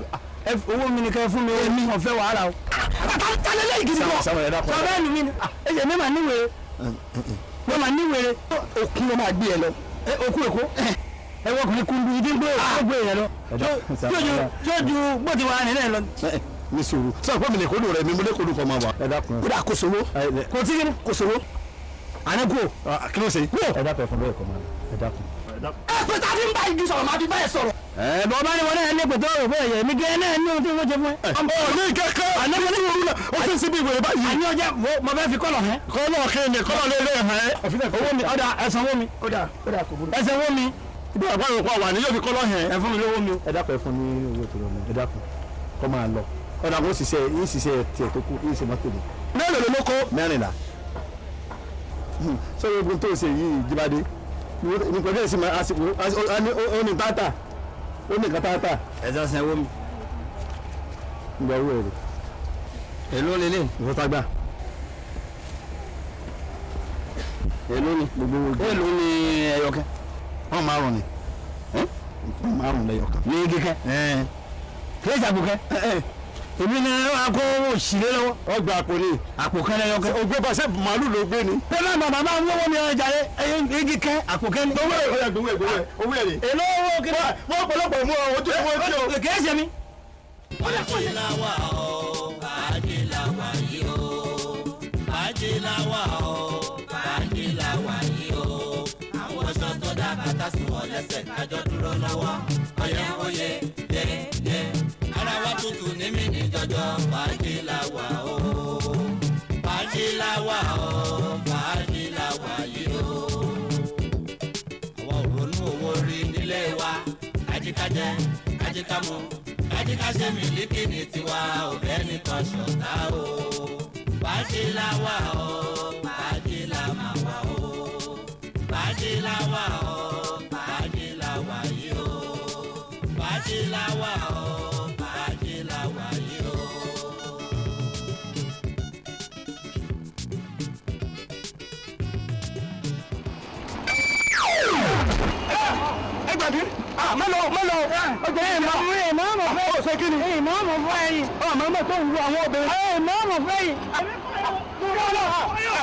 owó mi nìkan fún mi èmi ò fẹ́ wàhálà o. kálẹ̀ lẹ́yìn gidi kọ́. sọ bẹ́ẹ̀ ni mi ni ẹ̀jẹ̀ mi máa níwèé mo máa níwèé òkun ló máa gbé ẹ lọ. òkú èkó ẹ wọ́n kùnrin kúndùn ìdí gbé ògbé yẹn lọ tí ó ju bó ti wà nílẹ̀ lọ. ní sùúrù sọ pé mi lè kódò rẹ mi mo lè kódò kọ máa wà. ẹ dákun. kódà kò sówó. kò tí kìíní kò sówó. àní kú. kí ló ṣe. ẹ dákun ẹ fún bẹ́ẹ̀ kọ́ máa ẹ dákun. ẹ pé tá a fi ń bá igi sọ̀rọ̀ máa fi báyìí sọ̀rọ̀. bọ́ bá ní wọn náà ní pẹ̀tọ́ òrò bẹ́ẹ̀ yẹ mi gẹ́ náà ní ohun tí wọ́n jẹ fún ẹ. ní kẹ́kẹ́ àní mo ní wúrú náà ó sì ń síbi ìwé báyìí. àní ọjà mo fẹ́ fi kọ́lọ̀ hẹ́. kọ́lọ̀ kéènì kọ́lọ̀ lé lé hẹ́. owó mi ọ̀dà ẹ̀sánwó mi. ẹ̀sánwó mi. ibi àgbáyé kọ́ wà ní yóò fi kọ́lọ̀ hẹ́. ẹ fún mi lówó mi. ẹ dákun ẹ fún ní owó tó lọ ẹ dákun kọ́ máa lọ ọ̀dà kó ṣiṣẹ́ yín ṣiṣẹ́ tiẹ̀ tó kú yín ṣe mọ́tò mi. mélòó ló kó. mẹ́rìnlá sọ ogun tó ṣe yìí Jíbádé nípa bẹ́ẹ̀ sì máa àsìkò ó ní tààtà ó ní nǹkan tààtà. ẹ̀sán sanwó mi. ìgbà owó èrè. èló lélẹ̀. ìfọ́tàgbà. èló ni gbogbo owó. èló ni ẹyọkẹ́. wọ́n márùn ni. wọ́n márùn lẹ́yọkàn. ní kíkẹ́. kí ẹ jàbùkẹ́. èmi ni wọn kó òṣìlẹ lọ́wọ́. ọgbà àpò ni. àpò kan lẹ́yọkẹ́. ògbé bàṣẹ màálù ló gbé ni. pẹ̀lú bàbá máa ń wọ́wọ́ mi ọjà yẹ igi kẹ́ àpò kẹ́ ni. owó èrè owó èrè. èló owó kí ni. wọ́n pọ̀lọpọ̀ mú ọ ojú ìwé tí o. kì í ṣe mi. Ajilawa o, ajilawa yìí o, ajilawa o, ajilawa yìí o. Àwọn aṣọ tó dá bàtà sí wọn lẹ́sẹ̀ kájọ dúró lọ́wọ́. Ọ̀yẹ́ oyè yé ara wa tutù ní mi ní jọjọ. Ajilawa o, ajilawa o, ajilawa yìí o. Àwọn òrónú owó rí nílé wa, ajíkájẹ, ajíkámu. Ajíkáṣe mílíkì ní tiwa ọ̀bẹ nìkan ṣọ̀tá o. Bájílá wà o, bájílá máa wà o. Bájílá wà o, bájílá wà yìí o. Bájílá wà o, bájílá wà yìí o. ẹ gbàgbé mọ́lọ ọjọ́ yẹn máa ìmọ̀ọ́mọ̀ fẹ́ ó ṣe kí ni. ìmọ̀ọ́mọ̀ fẹ́ yìí. ọmọ ẹgbẹ́ tó ń lu àwọn obìnrin. ìmọ̀ọ́mọ̀ fẹ́ yìí.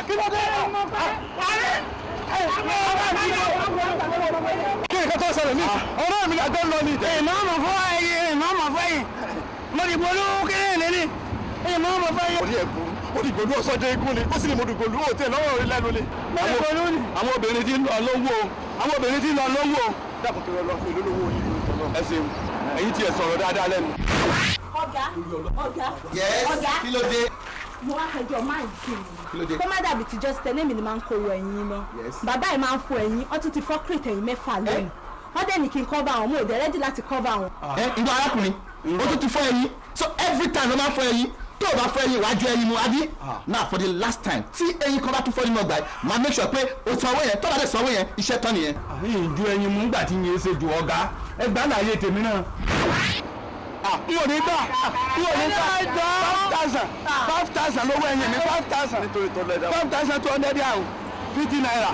kí ló dé. kí nǹkan tó ṣẹlẹ̀ ní ọ̀rọ̀ mi àjọ ń lọ ní. ìmọ̀ọ́mọ̀ fẹ́ yìí. ìmọ̀ọ́mọ̀ fẹ́ yìí. mo dìbò olówó kéré nílé. ìmọ̀ọ́mọ̀ fẹ́ yìí. orí ẹ̀kú ó dìgbò lú ọ̀sọ́jọ́ igun ni ó sì ní mo dìgbò lú òtẹ́ lọ́wọ́ orí lẹ́nu ni. àwọn obìnrin ti ń lọ lọ́wọ́ àwọn obìnrin ti ń lọ lọ́wọ́ dákun tó lọ sí olólùwò yìí ẹ ṣeun ẹ̀yin tí ẹ sọ̀rọ̀ dáadáa lẹ́nu. ọ̀gá kí ló dé. mo wá fẹjọ́ máa ń kí mi kó má dàbí tíjọ́ tẹ́lẹ̀ mi ni máa ń kóró ẹ̀yìn iná bàbá ẹ̀ máa ń fọ ẹ̀yìn ọtún ti fọ́ crate ẹ̀yìn mẹ́fà lẹ́nu wọ́n dẹ̀ ní kí n cover àwọn mo ò dẹ̀ ready láti cover àwọn. ìgbà arákùnrin ó tún ti fọ ẹ̀yìn so every time ló máa fọ ẹ̀yìn tó o bá fẹ́ yín wájú ẹyin mu àbí now for the last time tí ẹyin kan bá tún fọ́ nínú ọgbà yìí máa make sure pé o san owó yẹn tó bá dẹ̀ san owó yẹn iṣẹ́ tán nìyẹn. ìjú ẹyin mú gbà tí yẹn ṣe ju ọ̀gá ẹgbàá láàyè tèmi náà. n ò ní gbà 5,000 lówó ẹyin mi 5,000 nítorí tó lẹ́dá 5,200 yà ó 50 naira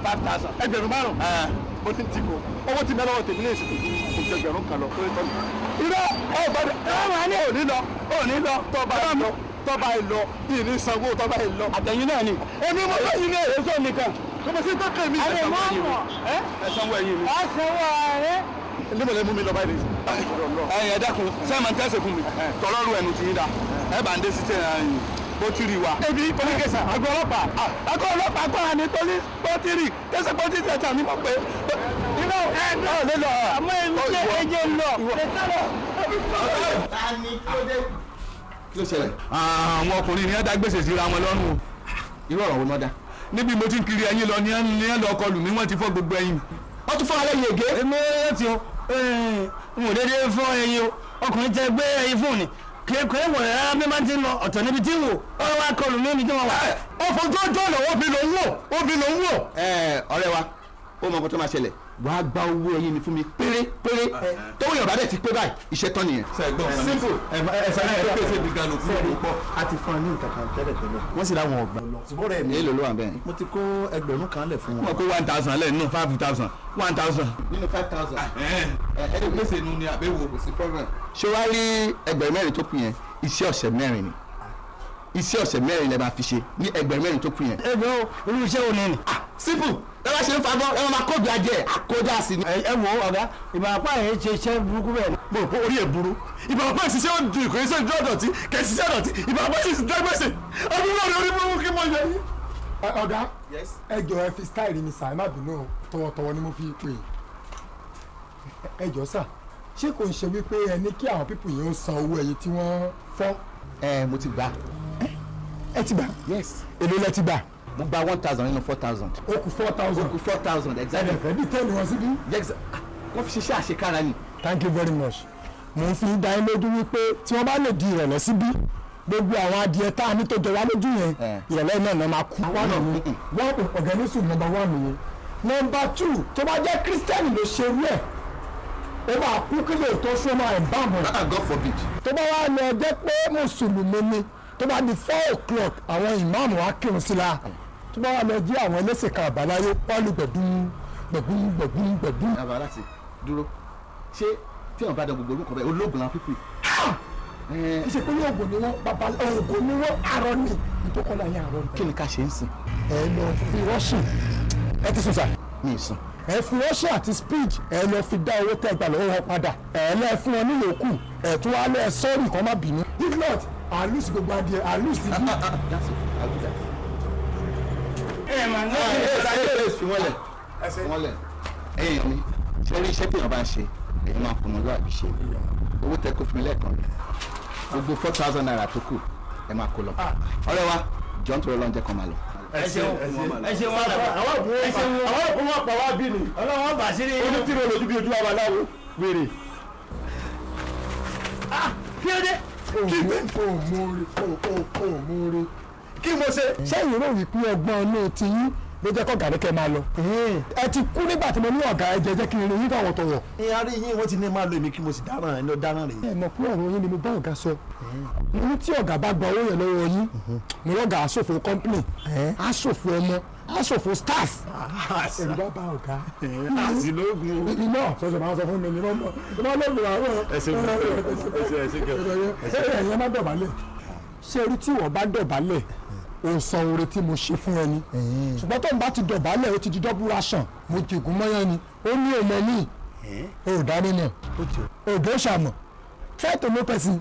5,000 ẹgbẹ̀rún márùn-ún mo ti ń tì kó owó ti mẹ́lọ́wọ́ tèmi ní èsì kò ju ẹgbẹ̀rún kan lọ torí tọ́jú. irọ́ ọ̀gbọ́dọ̀ òní lọ tọ́ba ìlọ yìí ní sanwó tọ́ba ìlọ. àtẹ̀yìn náà ni èmi mo fẹ́ yín ní èrè sọ nìkan kò mọ̀ sí tó kẹ́ mi. àlè mọ́ ọ̀mọ̀ ẹ sanwó ẹ̀yìn mi. ẹ sanwó ààrẹ. níbo lè mú mi lọ báyìí nìyí. ẹ̀yin ẹ dákun sẹ́ẹ̀mọ̀ tẹ́sẹ̀ fún mi tọ́lọ́rù ẹnu ti yín dá ẹ bá ń dé sí tẹ̀ ẹ̀yìn bótìrì wa. ebi pọlikẹsà àgọ́ ọlọ́pàá kọ́ra ní bótìrì kẹsẹ̀ bótìrì ẹ̀ta ni mo pé. irọ́ ẹ náà lè lọ. àmọ́ ẹ̀jẹ̀ lọ. kí ló ṣẹlẹ̀. àwọn ọkùnrin ni ẹ dá gbèsè síra wọn lọ́rùn o. irú ọ̀rọ̀ wo ni wọ́n dá. níbi mo ti ń kiri ẹyin lọ ní ẹ lọ kọlù mí wọ́n ti fọ́ gbogbo ẹyin. wọ́n tún fọ́ alẹ́ yìí ègé. èmi ò tí o n ò dédé fọ́ ẹyin o ọkùnrin tẹ gbé ẹyin fún ni kéèké wọ̀ ẹ́ bí máa ti lọ ọ̀tọ̀ níbi tí wò ó wá kọlù mí tí wọ́n wà. ó fojú ọjọ́ ọ̀nà obì ló ń wò. ọ̀rẹ́ wa ó mọ nǹkan tó máa ṣẹlẹ̀ wàá gba owó ẹyin mi fún mi pérépéré tówó Yorùbá dẹ̀ ti pé báyìí iṣẹ́ tán nìyẹn. simple ẹsẹ̀ náà ẹ pèsè bí ganu fún mi pọ̀. a ti fún ọ ní nǹkan kan tẹ́lẹ̀ wọ́n sì láwọn ọ̀gbà lọ. ṣùgbọ́n rẹ̀ mi èèlò ló wà bẹ́ẹ̀. mo ti kó ẹgbẹ̀rún kan lẹ̀ fún wọn. wọ́n kó 1,000 lẹ̀ nínú 5,000 1,000. nínú 5,000. ẹni gbèsè nu ni àbẹ̀wò. kò sí problem. ṣé wàá rí ẹgbẹ̀rún mẹ́rin tó kù yẹn iṣẹ́ ọ̀sẹ̀ mẹ́rin ni iṣẹ́ ọ̀sẹ̀ mẹ́rin lè máa fi ṣe ní ẹgbẹ̀rún mẹ́rin tó kù yẹn. ẹgbẹ́ olú iṣẹ́ wo ni. simple ẹ bá ṣe ń fagbọ́ ẹ máa kóbi ajẹ́ àkójá sí ni. ẹ wo ọ̀gá ìbàràpá yẹn ṣe iṣẹ́ burúkú bẹ́ẹ̀ ni. mo rò pé orí ẹ̀ burú ìbàràpá ìṣiṣẹ́ ó di ìkòyí sí ìjọ dọ̀tí kẹ̀síṣẹ́ dọ̀tí ìbàràpá sì dá gbèsè ọdún náà ni orí burúkú kí mo yẹ yín. ọ̀gá ẹ jọ̀ọ́ ẹ fi style mi sàá má bínú tọwọ́tọwọ́ ni mo fi pè é ẹ jọ̀ọ́ sà ṣé kò ń ṣe wípé ẹ ní kí àwọn pípù yẹn ó san owó ẹyin tí wọ́n fọ́. mo ti gbà. ẹ ti gbà. yes. èló lẹ ti gbà. mo gba 1,000 nínú 4,000. ó kù 4,000. ó kù 4,000 exactly. ẹ fẹ́ bí tẹ́lẹ̀ wọn síbí. wọ́n fi ṣiṣẹ́ àṣekára ni. thank you very much. mo ń fi dá yín lójú wípé tí wọ́n bá lè di ìrọ̀lẹ́ síbí gbogbo àwọn adìẹ tá a ní tó jọ wá lójú yẹn ìrọ̀lẹ́ náà náà máa kú. wọ́n organism number 1 nìyẹn. number 2 tó bá jẹ́ kírísítẹ́nì ló ṣe rú ẹ̀ ó máa kú kí lè tó sún máa ẹ̀ bá wọn. God forbid. tó bá wá lọ jẹ́ pé mùsùlùmí ni tó bá di 4 o'clock àwọn ìmáàmù wa kírun sí la tó bá wà lọ jí àwọn ẹlẹ́sìn kan àbáláyé pọ́ọ̀lù gbẹ̀dún. àbá láti dúró ṣé tí wọn bá dán gbogbo orúkọ bẹ́ẹ̀ olóògùn làwọn pípé. ìṣe pé oògùn ni wọ́n bàbá oògùn ni wọ́n arọ ni ìtòkọ́lá yẹn arọ ni. kí ni ká ṣe ń sìn. ẹ lọ fi rọ́ṣìn ẹ ti sùn sà. mi ì sùn. ẹ fi rọ́ṣìn àti speed ẹ lọ fi dá owó tẹ́ gbà lọ́wọ́ wọn padà ẹ lọ fún wọn ní yòókù ẹ tún wá lọ ẹ sọ́ọ̀rì kan má bínú. if not àlùsì gbogbo adìẹ àlùsì bí. wọ́n lẹ̀ ẹ̀yìn mi ṣe rí iṣẹ́ tí èèyàn bá ń ṣe èèyàn máa fún un lọ́wọ́ àbí ṣe owó tẹ kó fún mi lẹ́ẹ̀kan gbogbo 4,000 naira tó kù ẹ máa kó lọ ọ̀rẹ́ wa jọ ń tọrọ lọ́njẹ́ kan máa lọ. ẹ ṣeun wọn dàgbà àwọn òkú wọn pa wá bí ni ọlọ́wọ́n bà sí ní. ojú tí mo lójú bí ojú babaláwo wèrè. kí ló dé. kò mú rí. kí mo ṣe. sẹ́yìn rò wípé ọgbọ́n inú ti yín ló jẹ́ kọ́ gàdé kẹ́ máa lọ. ẹ ti kú nígbà tí mo ní ọ̀gá ẹ jẹ́ kí n rí yín káwọn tọ̀wọ̀. ìyárí yín wọ́n ti ní máa lo èmi kí mo sì dáràn ẹ̀ lọ dáràn rẹ̀. ẹ mọ̀ pé ọ̀rọ̀ yín ni mo bá ọ̀gá sọ. mo ní tí ọ̀gá bá gba owó yẹn lọ́wọ́ yín mo lọ́gà aṣòfò company aṣòfò ọmọ aṣòfò staff. ẹ̀rù bá bá ọ̀gá. àti lóògùn o. èmi náà sọ̀sọ̀ máa sọ fún mi ní lọ́mọ lọ́gbìn àwọn. ẹ̀yin má dọ̀bálẹ̀ ṣé orí tí wọ́n bá dọ̀bálẹ̀ o san oore tí mo ṣe fún ẹni ṣùgbọ́n tó ń bá ti dọ̀bálẹ̀ ó ti di double ration mo jẹ̀gún mọ́yán ni ó ní ọmọ mi ò dání náà òdò ṣàmọ̀ try to know person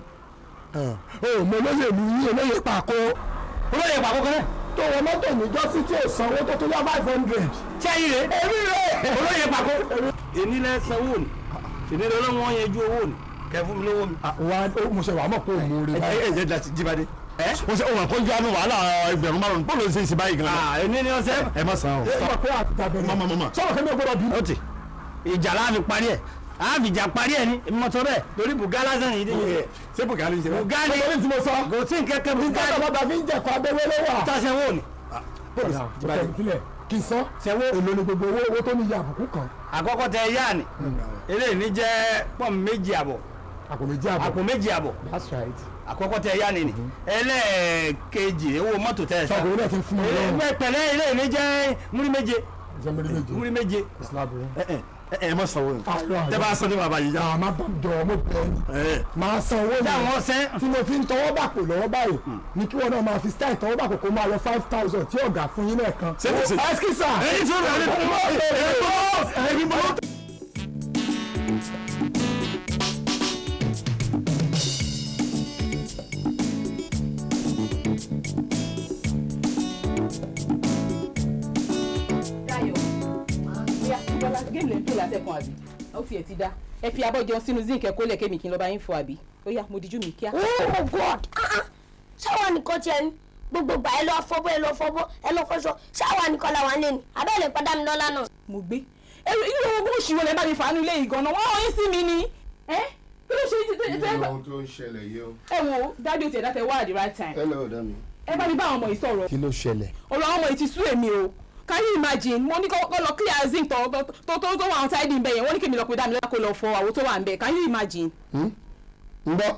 mo lóye ìlú yín olóye pàkó kẹ́rẹ́ tó wọ mọ́tò níjọ́ sí tí ò sanwó tó tó yá 500. sẹ́yìn rẹ̀ èmi rẹ̀ olóye pàkó. èmi lẹ sanwó ni èmi lọ lọ́wọ́ yẹn ju owó ni kẹ́ fún mi lówó mi. mo ṣe wàá mọ̀ pé òun ò rí báyìí. ẹ jẹ́ láti jíbadé. mo ṣe òun àkọ́jú àánú wàhálà ẹgbẹ̀rún márùn-ún bọ́ọ̀lù ṣe é ṣe báyìí gan-an. èmi ni ọ̀sẹ̀. ẹ má san o. sọ̀rọ̀ pé àtúntà bẹ̀rẹ̀ mama. sọ̀rọ̀ kí ni o gbọ́dọ̀ bí. ó ti ìjà láàfin parí ẹ̀ àbíjà parí ẹ ní mọ́tò bẹ́ẹ̀ lórí bùgálá sàn yìí dé. ṣé bùgálí ṣe bẹ́ẹ̀. bùgálí ọ̀tọ̀ ní tí mo sọ. kò sí nkẹ́kẹ́ bùgálí. nígbà tó bá fi ń jẹ̀kọ́ abẹ́wé ló wà. tọ́sẹ̀ wò ni. ìpínlẹ̀ kì í sọ. sẹ́wó èlò ni gbogbo owó tó ní ìyá àbùkù kan. àkọ́kọ́ tẹ yá ni eléyìí ní jẹ́ pọ́n 2 àbọ̀. àpò 2 àbọ̀. àpò 2 àbọ̀. that's right. àkọ́kọ́ tẹ yá ni ni ẹlẹ́ẹ̀kejì owó mọ́tò tẹ sọ. sọ́kùn ilé ti fún mi lọ́wọ́. pẹ̀lẹ́ eléyìí ní jẹ́ múrí méje. múrí méje. ẹ mọ sanwó ni. tẹ bá sọ ní bàbá yìí já. àmọ́ bá jọ ọmọ bẹ́ẹ̀ ni. máa sanwó ni. táwọn sẹ́. tí mo fi ń tọwọ́ bàpò lọ́wọ́ báyìí ní kí wọ́n náà máa fi style tọwọ́ bàpò kó máa lọ 5,000 tí ọ̀gá fún yín lẹ́ẹ̀kan. ẹ́skísà. èyí tó rẹ̀ ní géèmù lè ń pè látẹ̀kùn àbí ó tiẹ̀ ti dá ẹ fi abọ́ jẹun sínú zinc ẹ̀kọ́ lẹ̀ kémi kí n lọ́ọ́ bá yín fọ àbí ó yá mo dijú mi kíá. oh god ṣáwa nìkan tiẹ̀ ní gbogbo gbà ẹ lọ fọbọ ẹ lọ fọṣọ ṣáwa nìkan làwọn lè ní abẹ́lẹ̀ padà mi lọ́la náà. mo gbé irú owó oṣù wo lẹ bá mi fàánú ilé yìí gan-an wọ́n rán sí mi ni kí ló ṣe ti tẹ́ ohun tó ń ṣẹlẹ̀ yìí o. ẹ wo dájú ti ẹ̀dá tẹ wá at the right time. hello dami. ẹ bá mi bá àwọn ọmọ yìí sọ̀rọ̀. kí ló ṣẹlẹ̀. ọ̀rọ̀ àwọn ọmọ yìí ti sú èmi o. Can you imagine mo ní kó lọ clear zinc tó wà outside ń bẹ yẹn wọ́n ní kí mi lọ pé dámi lọ́la kó lọ fọ àwo tó wà ń bẹ. Can you imagine. ń gbọ́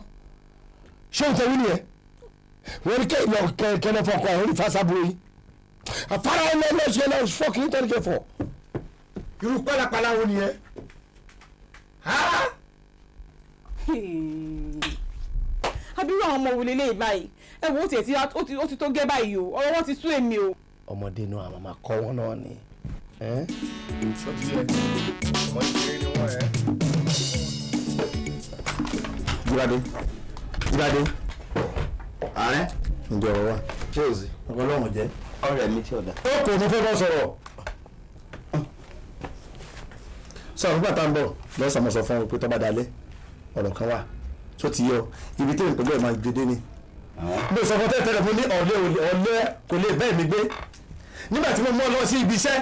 ṣé o tẹ̀wé nìyẹn wọ́n ní kéèyàn lọ kẹ́lẹ́ fọkọ ẹ̀ orí fásaburo yìí àfárá ọlọ́ọ̀ṣẹ́ lọ fọ́ọ̀kì nítorí kẹfọ́ irú pálapàla wo nìyẹn. abirú àwọn ọmọ wòlé lè báyìí ẹ wo ó ti tó gẹ́ báyìí o ọ̀rọ̀ wọn ti sú èmi o. ọmọdé náà àwọn máa kọ́ wọn náà ni. sọ ti yẹ ọmọ ìṣeré ni wọ́n ẹ̀. Jíbádé ààrẹ ǹjẹ́ ọ̀rọ̀ wa ṣé o sì ọlọ́run jẹ́ ọ̀rẹ́ mi tí ọ̀dà. ó kò ní fẹ́ bọ́ sọ̀rọ̀ sọ̀rọ̀ nígbà tá à ń bọ̀ lọ́sàn-án mo sọ fún ọ pé tọ́ bá dalẹ̀ ọ̀rọ̀ kan wà tó ti yọ ibi tí ìpínlẹ̀ ẹ̀ máa gbé ní. mo sọ fún tẹ́tẹ́rẹ́ mo ní ọ̀lẹ́ kò lè bẹ́ẹ̀ mi gbé nígbà tí mo mú ọ lọ sí ibi iṣẹ́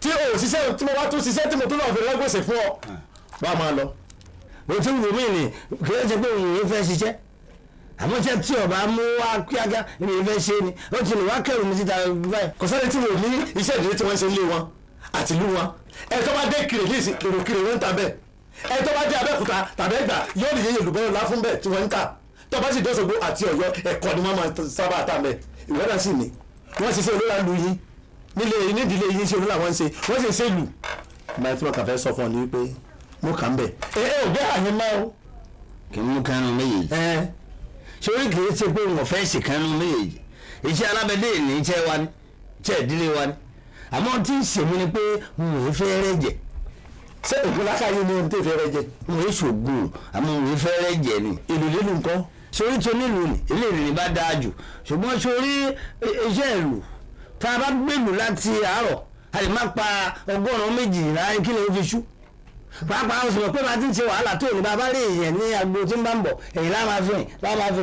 tí o ṣiṣẹ́ tí mo wá tún ṣiṣẹ́ tí mo tún lọ́ọ́ fi lọ́gbèsè fún ọ bá a máa lọ. mo ti wù mí ni kí ẹ ṣe pé òun yìí fẹ́ ṣiṣẹ́ àmọ́ tí tí ọba mú wá kíákíá ní ìfẹ́ ṣe ni ó ti lè wá kẹrù mi síta báyìí. kò sáré tí mo ní iṣẹ́ ìdílé tí wọ́n ṣe ń lé wọn àti ìlú wọn ẹ tó bá dé kiri yìí sí èrò kiri wọn ń ta bẹ́ẹ̀ ẹ tó bá dé Abẹ́òkúta tàbí Ẹ̀gbá yóò nìyẹn Yorùbá ńlá fún bẹ́ẹ̀ tí wọ́n ń ta tó bá sì dé Òṣogbo àti Ọ̀yọ́ ẹ̀kọ́ ni wọ́n máa sábà ta bẹ́ẹ̀ ìwọ́dà sì ni wọ́n ṣiṣẹ́ olóra lu yín nídìílé yín ṣe olóra wọn ṣe wọ́n sì ṣe lù. báyìí tí wọ́n kàn fẹ́ sọ fún ọ ní pé mo kà ń bẹ̀. ò gbé àyè máa o. kì í mú kánú méjèèjì. sórí kì í ṣe pé wọn fẹ́ ṣe kánú méjèèjì iṣẹ́ alábẹ́dẹ́ ní iṣẹ́ wa ni iṣẹ́ ìdílé wa ni àmọ́ tí ń ṣèmi ni pé wọn ò fẹ́ rẹ́ jẹ. ṣé ògùn lákàyè ni ohun tó fẹ́ rẹ́ jẹ. wọn ò ṣògùn àmọ́ wọn ò fẹ́ rẹ́ jẹ ni. ìlú lílu nǹkan. sórí tó nílùú ni eléyìí ni bá dáa jù ṣùgbọ́n sórí iṣẹ́ ìlú tá a bá gbèlú láti àárọ̀ a lè má pa 120 láyé kí lè fi ṣú pàápàá o sì mọ̀ pé màá ti ń ṣe wàhálà tó ní bàbá rí èèyàn ní agbo tí ń bá ń bọ̀ ẹ̀yìn láà máa fìrìn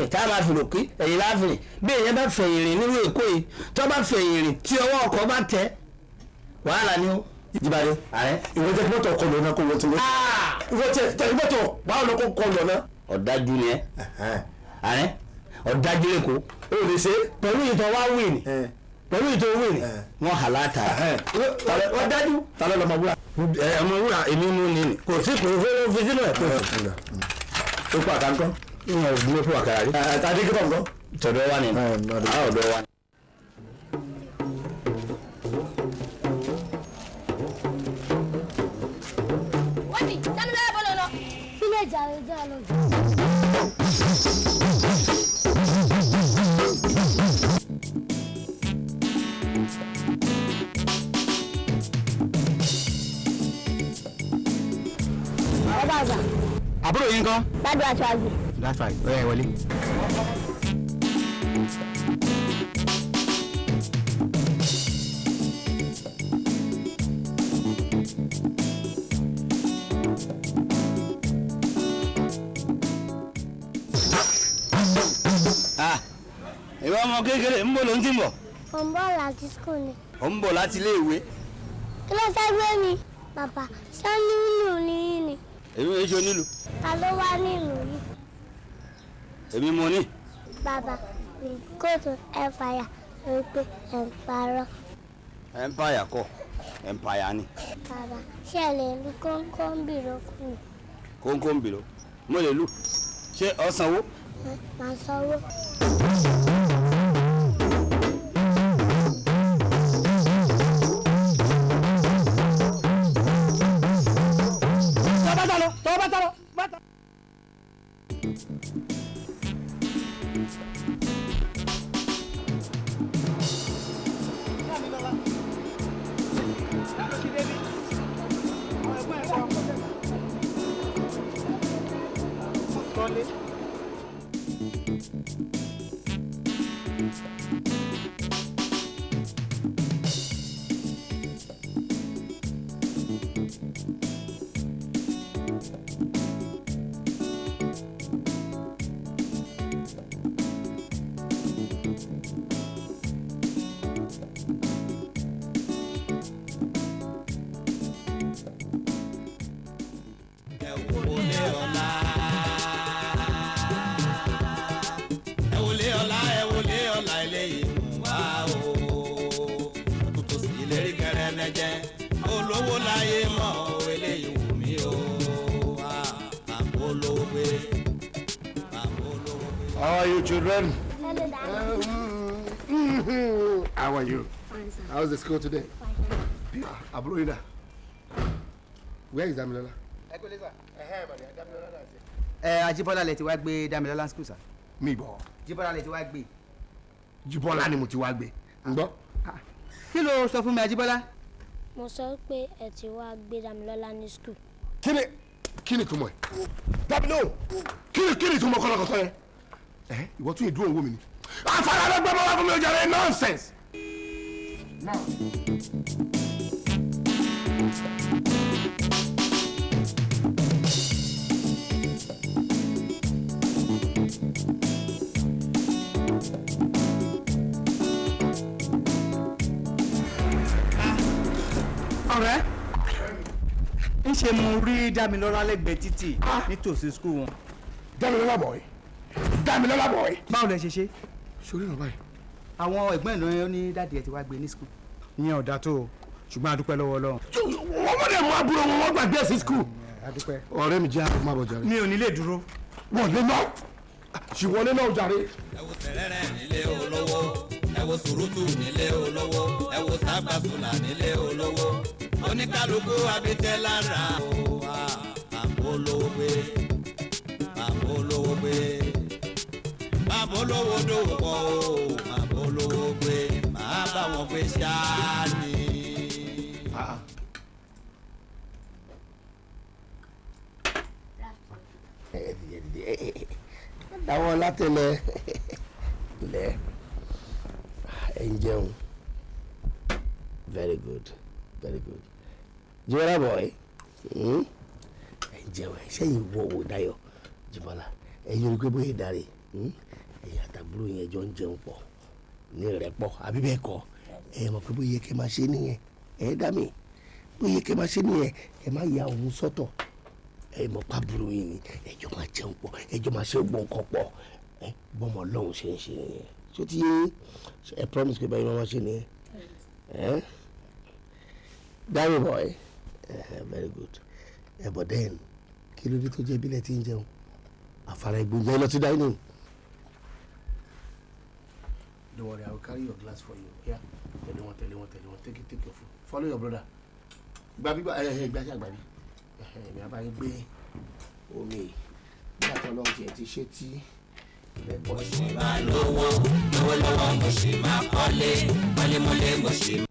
tá a máa fi lòkì ẹ̀yìn láà fìrìn bí èèyàn bá fẹ̀yìn rìn nínú Èkó yìí tó bá fẹ̀yìn rìn tí ọwọ́ ọkọ̀ bá tẹ̀ wàhálà ni ó. Jíbádé ìwọ jẹ́ mọ́tò ọkọ̀ lọ́nà kó wọ́n ti wọ́n. ìwọ tẹ mọ́tò báwo ló kó kọ lọ́nà. ọ̀dájú ni ẹ ààrẹ ọ̀dájú lè kó o lè ṣe pẹ̀lú ìtọ́ wá wí ni pẹ̀lú ìtọ́ wí ni wọ́n hà látà. ọ̀dájú tàlẹ́ lọ́mọ wúrà. ọmọ wúrà èmi mú ni kò sí kò fi sínú ẹ̀ kò sí. ó kó àkàńkọ́. ìyẹn ò gbé fún àkàrà rí. tàbí kí tọ̀ nǹkan. tọ̀dọ̀ wa ni ọ̀dọ̀ wa ni. àbúrò yín kọ́. gbádùn aṣọ àgbẹ̀. that's right ó yẹ wọlé. ìwọ ọmọ kékeré ń bọ̀ ló ń tì bọ̀. mo ń bọ̀ láti school ni. ó ń bọ̀ láti ilé ìwé. kí ló fẹ́ gbé mi bàbá sani nù ní ní. èmi ò ṣe onílù. Ta ló wá nílùú yìí? èmi mo ní. Bàbá mi kò tó ẹ̀fàyà wípé ẹ̀ ń parọ́. empire kọ́ empire ni. Bàbá ṣé ẹ lè lu kóńkóńbìrò kù? kóńkóńbìrò mo lè lù ṣé ọ sanwó. Màá sanwó. How are you, children? Hello, Daddy. How are you? Fine, sir. How's the school today? Fine. Abroida. Where is Damilola? Ajibola lẹ ti wá gbé Damilola school sir. Mi gbọ́. Jibola lẹ ti wá gbé. Jibola ni mo ti wá gbé. Ǹgbọ́? Kí ló sọ fún mi Ajibola? Mo sọ pé ẹ ti wá gbé Damilola ní school. Kí ni túmọ̀ ẹ̀? Damilo! Kí ni túmọ̀ kọ́lọ́kọ́tọ́ yẹn? Ìwọ tún ìdúró owó mi ni. Àfàlà ló gbọ́ mọ́ wá fún mi ó jàre nonsense. Ọ̀rẹ́ ń ṣe mo rí Damilola lẹ́gbẹ̀ẹ́ títì nítòsí school wọn. Damilola boy. Báwo lẹ ṣe ṣe? Sori náà báyìí. Àwọn ẹ̀gbọ́n ìlú ní dáàdì ẹ̀ ti wá gbé ní school. Ìyẹn ò dáa tó o ṣùgbọ́n a dúpẹ́ lọ́wọ́ Ọlọ́run. Wọ́n mọ̀ dé mú àbúrò wọn wọ́n gbàgbé sí school. A dúpẹ́. Ọ̀rẹ́ mi jẹ́ àpò má bọ̀ jàre. Mi ò ní lè dúró. Wọ́n lé náà. Ṣìwọ́lé náà jàre. Ẹ wo sẹ̀rẹ̀rẹ̀ nílé olówó, ẹ wo sùrùtù nílé olówó, ẹ wo sábàsùlà nílé olówó. Oníkálukú abitẹ́ lára o, àbólówó gbé. Àbólówó dòwò pọ̀ o, àbólówó gbé. Màá bá wọn gbé ṣáá ni. Àwọn látẹlẹ lẹ ẹ ń jẹun very good Jibola boy ẹ ń jẹun ẹ ṣẹyìn wọ owó Dayọ̀ Jibola ẹ̀yin rí pé bóyá ìdarí ẹ̀yin àtàbúrò yẹn jọ ń jẹun pọ̀ ní ìrẹ́pọ̀ àbí bẹ́ẹ̀ kọ́ ẹ mọ̀ pé bóyá kẹ́ máa ṣe nìyẹn ẹ dá mi bóyá kẹ́ máa ṣe nìyẹn ẹ má ya òun sọ́tọ̀ ẹ mọ̀ pàbúrò yìí ni ẹjọ́ máa jẹun pọ̀ ẹjọ́ máa ṣe gbọ̀n kan pọ̀ ẹ bọ́mọ ọlọ́run ṣe ń ṣe nìyẹn ṣé ti yé ẹ promise pé báyìí máa ṣe nìyẹn ẹ Dami boy very good ẹ but then kí ló dé tó jẹ́ bílẹ̀ tí ń jẹun àfàrà ìgbóúnjẹ lọ sí dining. Don't worry, I will carry your glass for you. Yeah, tẹ̀lé wọn. Take your food. Follow your brother. Gbàbí gbàbí. Èmi àbáyé gbé omi bí àtọ́lọ́ tiẹ̀ ti ṣe tí. Mo ṣì máa lówó mo ṣì máa kọ́lé mọ́lé mo ṣì máa.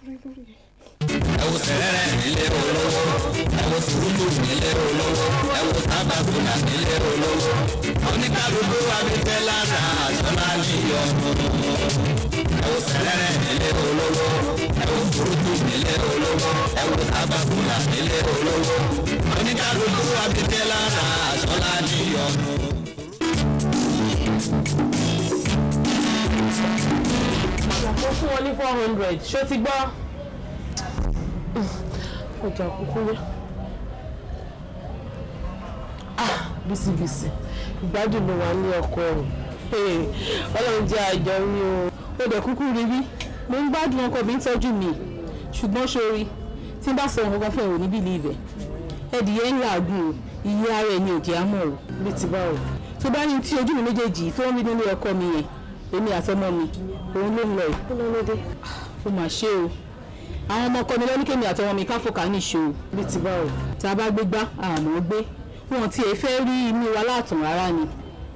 ẹ wo sẹ̀rẹ̀rẹ̀ nílé olówó ẹ wo sùúrù nílé olówó ẹ wo sábàbùnà nílé olówó oníkàlùkù abẹ́tẹ́ lára àṣọlá níyọnu ẹ wo sẹ̀rẹ̀rẹ̀ nílé olówó ẹ wo sùúrù nílé olówó ẹ wo sábàbùnà nílé olówó oníkàlùkù abẹ́tẹ́ lára àṣọlá níyọnu. mo fún wọn ní 400 ṣó ti gbọ́. ọjà kúkú yẹ. bísíbísí ìgbádùn ló wà ní ọkọ rẹ̀ ọlọ́run jẹ́ àjọ rí o. ó dẹ̀ kúkú rí bí mo ń gbádùn ọkọ mi ń tọ́jú mi ṣùgbọ́n sórí tí n bá sọ nǹkan fẹ́ ò ní bílíìfẹ̀ ẹ̀dìyẹ ń làágùn o iye ara ẹ̀ ní òjì àmọ́ o. bí ti bá o. tó bá ní tí ojú mi méjèèjì tó ń rí nínú ọkọ mi yẹn èmi àtọmọ mi òun ló ń lọ yìí. kí ló ló dé. ó mà ṣe o àwọn ọmọ ọkọ mi lọ ní kémi àtọmọ mi káfọkà ní ìṣó. bí ti bá o. tá a bá gbé gbá àmọ́ gbé wọn tiẹ̀ fẹ́ rí inú wa látàn rárá ni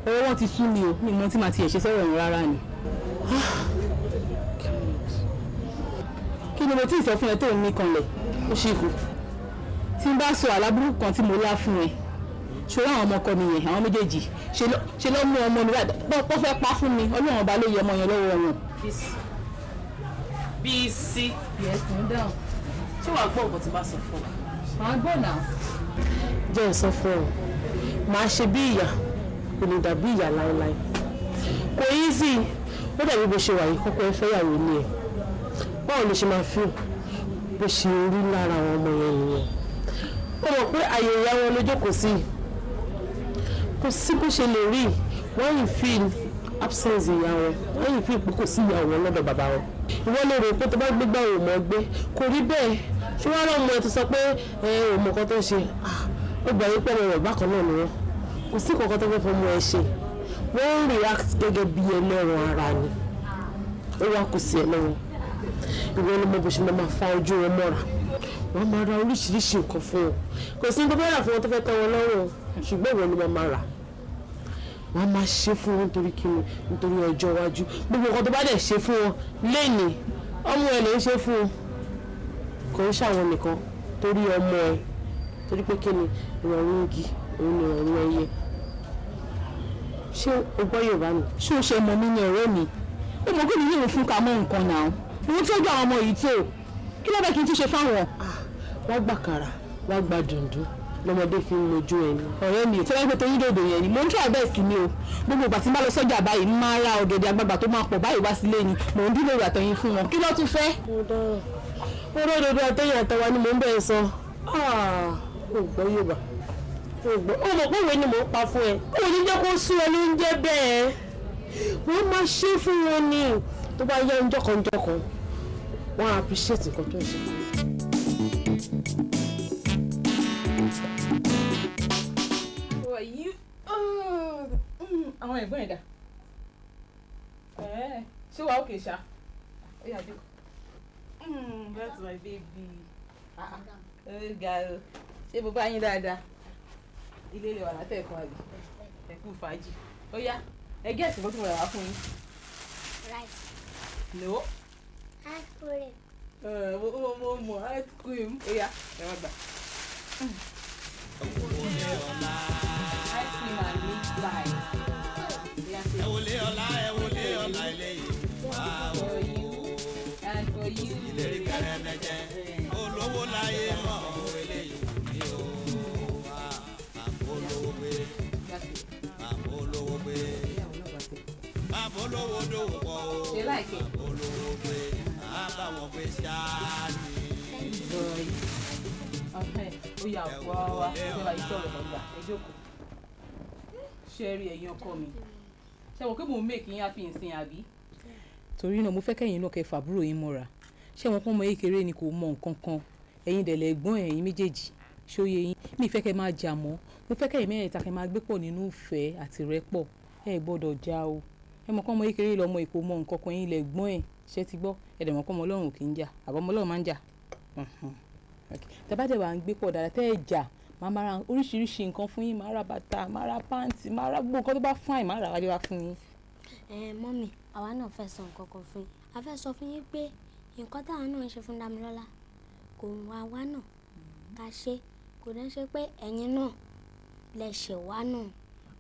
ọwọ́ wọn ti sú mi o ní mo tí màá tiẹ̀ ṣe sọ̀rọ̀ yẹn rárá ni. kí ni mo tí ì sọ fún ẹ tó ń mí kanlẹ̀ ó ṣì kù tí n bá sọ àlábùrú kan tí mo lá fún ẹ ṣòro àwọn ọmọ ọkọ mi yẹn àwọn méjèèjì ṣe ló mú ọmọ mi wọ́n fẹ́ pa fún mi ọlọ́run ọba ló yẹ ọmọ yẹn lọ́wọ́ wọn. Bísí. yes calm down ṣé wàá gbọ́ nǹkan tí bá sọ fún ọ. màá gbọ́ náà. jẹ́ ìsọ fún ọ máa ṣe bí ìyá kò lè dàbí ìyá láéláé kò easy ó dàbí bó ṣe wà yìí kọ́kọ́ ẹ fẹ́yàwó ní ẹ̀ báwo ló ṣe máa fi bó ṣe rí lára àwọn ọmọ yẹn nìyẹn ó mọ̀ pé àyè ìyá wọn ló jókòó sí kò sí bó ṣe lè rí wọ́n yìí feel absence ìyá wọn wọ́n yìí feel pé kò sí ìyá wọn lọ́dọ̀ bàbá wọn ìwọ lè rò pé tó bá gbégbá òun mọ̀ gbé kò rí bẹ́ẹ̀ ṣé wọ́n rán ọmọ ẹ tó sọ pé òun mọ̀ kan tó ṣe ó gbà yín pẹ́ lọ́rọ̀ bákan náà ni wọ́n kò sí kankan tó fẹ́ fọmọ ẹ ṣe wọ́n ń react gẹ́gẹ́ bí ẹlẹ́ran ara ni ó wá kù sí ẹ lọ́wọ́ ìwọ ni mo bó ṣe máa fa ojú wọn mọ́ra wọ́n máa ra oríṣiríṣi nǹkan fún wọn kò sí nǹkan fẹ́ rà fún wọn tó fẹ́ tẹ́ wọn lọ́rùn ṣùgbọ́n ìwọ ni wọ́n máa rà wọ́n máa ṣe fún wọn nítorí kíni nítorí ọjọ́ iwájú gbogbo nǹkan tó bá dẹ̀ ṣe fún wọn lẹ́nìí ọmọ ẹ lè ń ṣe fún wọn kò ń ṣàwọn nìkan torí ọmọ ẹ torí pé kíni ìrọ̀rùn igi òun ni ìrọ̀rùn ẹyẹ ṣé o gbọ́ Yorùbá ni. ṣé o ṣe mọ mi ní ọ̀rẹ́ mi ó mọ kí ni yóò fún ká mọ nǹkan náà òun tó gbọ́ àwọn ọmọ yìí tó kí ló bẹ kí n tún ṣe fáwọn. wọ́n gbà kàrà wọ́n gbà dùndún lọ́mọdé fi ń mojú ẹni. ọ̀rẹ́ mi tó bá gbé torí dòdò yẹn ni mo ń tún àbẹ́ sí mi o gbogbo ìgbà tí n bá lọ sọ́jà báyìí ń máa ra ọ̀gẹ̀dẹ̀ àgbagbà tó máa pọ̀ báyìí wá sílé ni mò ń dúró àtọyìn fún wọn kí ló tún fẹ́. ọ̀rọ̀ òdodo àtẹ̀yìn àtẹwà ni mò ń bẹ̀rẹ̀ sọ ó gbọ́ Yorùbá ó mọ̀ pé òwe ni mò ń pa fún ẹ ó ní jẹ́ kó sún ẹ ló ń jẹ́ bẹ́ẹ̀ wọ́n máa ṣe fún wọn ni tó bá yẹ njọ́kan wọ́n á appreciate nǹkan tó ń ṣe fún mi. àwọn ẹ̀gbọ́n ẹ̀dá ṣé wàá òkè ṣá ó yà dé. That's my baby. Ga o ṣé mo bá yín dáadáa ilé ilé wà látẹ̀kọ́ àbí ẹ̀kú fàájì ó yá ẹgẹ́ ẹ̀sìn bó tún wà wá fún yín. Rice. No. Ice cream. Mo ice cream ó yá ẹ wá gbà. Ice cream and meat pie. ẹ wọlé ọlá eléyìí For you and for you. ìlérí kẹrẹmẹjẹ olówó láyé mọ eléyìí mi ò wá àbólówó gbé àbólówó dòwò pọ̀ o àbólówó gbé àbáwọn gbé ṣáàní. Ó yà wá ṣe bá yìí sọ̀rọ̀ lọ́gbà ẹ jókòó. Ṣé rí ẹ̀yin ọkọ mi? Ṣé wọ́n pé mò ń mèkì yín àfi ìsìn àbí? Torí náà mo fẹ́ kẹ́yìn náà kẹ́ fàbúrò yín mọ́ra. Ṣé wọn pọ́n ọmọ kékeré ni kò mọ nǹkan kan? Ẹ̀yin dẹ̀ lẹ́gbọ́n ẹ̀yin méjèèjì. Ṣóyè yín. Mi fẹ́ kẹ́ máa jà mọ́. Mo fẹ́ kẹ́yìn mẹ́rẹ̀ẹ́ta kẹ́ máa gbé pọ̀ nínú ìfẹ́ àti rẹ́pọ̀. Ẹ gbọ́dọ̀ jà o. Ẹ mọ̀ kọ́ ọmọ kékeré lọ́mọ ìkó mọ nǹkan kan yín lẹ́gbọ́n ẹ̀. Ṣé ti gbọ́? Ẹ dẹ̀ mọ̀ kọ́ ọmọ Ọlọ́run kì í jà. Àbọ̀ ọmọ Ọlọ́run máa ń jà. Tẹ́bá dẹ̀ wà ń gbé pọ̀ dáadáa tẹ́ ẹ jà. Máa ra oríṣiríṣi nǹkan fún yín. Máa ra bàtà, máa ra pàǹtì, máa ra gbogbo nǹkan tó bá fún àì máa rà wálé wá fún yín. Mọ́mì àwa náà fẹ́ sọ nǹkan kan fún yín. A fẹ́ sọ fún yín pé nǹkan táwọn náà ń ṣe fún Dámilọ́lá kò ń wá wá náà ká ṣe kò dẹ́ ṣe pé ẹ̀yin náà lẹ ṣẹ̀ wá náà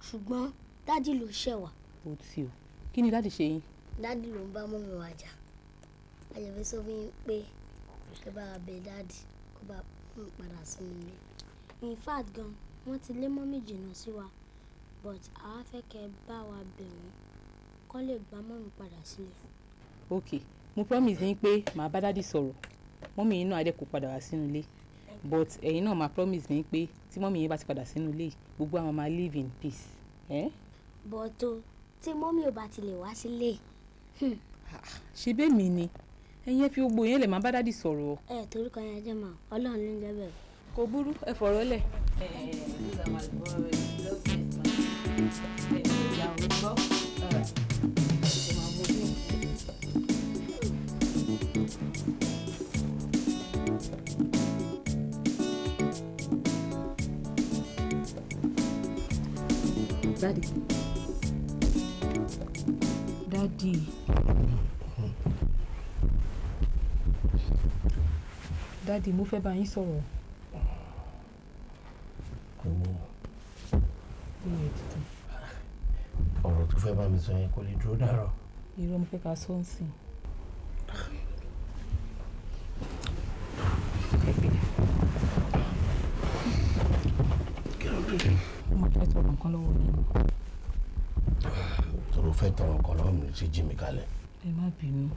ṣùgbọ́n dádì ló ṣẹ̀ wá. ó ti o kí ni dádì ṣe yín. dádì ló ń bá mọ́mí wa jà ayọ̀fẹ́ sọ fún yín pé kí bá wa bẹ dádì kó bá padà sínú ilé. in fact gan wọ́n ti lé mọ́mí jìnnà sí wa but àwa fẹ́ kẹ́ bá wa bẹ̀ wọ́n kó lè gba mọ́mí padà sílé. ok mo promise yín pé màá bá dádì sọ̀rọ̀ mọ́mí yín náà á dẹ̀ kó padà wá sínú ilé but ẹ̀yin náà máa promise mi pé tí mọ́mí yín bá ti padà sínú ilé gbogbo àwọn máa live in peace. but o tí mọ́mí ò bá ti lè wá sílé. ṣe bẹ́ẹ̀ mi ni ẹ̀yin fi gbogbo yẹn lè máa bá dádì sọ̀rọ̀. torí kan yẹn jẹ́ mọ́ ọlọ́run ló ń jẹ́ bẹ́ẹ̀. kò burú ẹ fọ̀rọ̀ lẹ̀. Daddy. Daddy, mo fẹ́ bá yín sọ̀rọ̀. Ọ̀rọ̀ tó fẹ́ bá mi sọ yẹn kò lè dúró dàrọ̀. Irọ́ mo fẹ́ ká sọ ń sìn. Kí ló dé? Mo fẹ́ tọrọ nǹkan lọ́wọ́ yín. Tọrọ fẹ́ tọrọ nǹkan lọ́wọ́ mi ṣe jí mi kalẹ̀. Ẹ má bínú,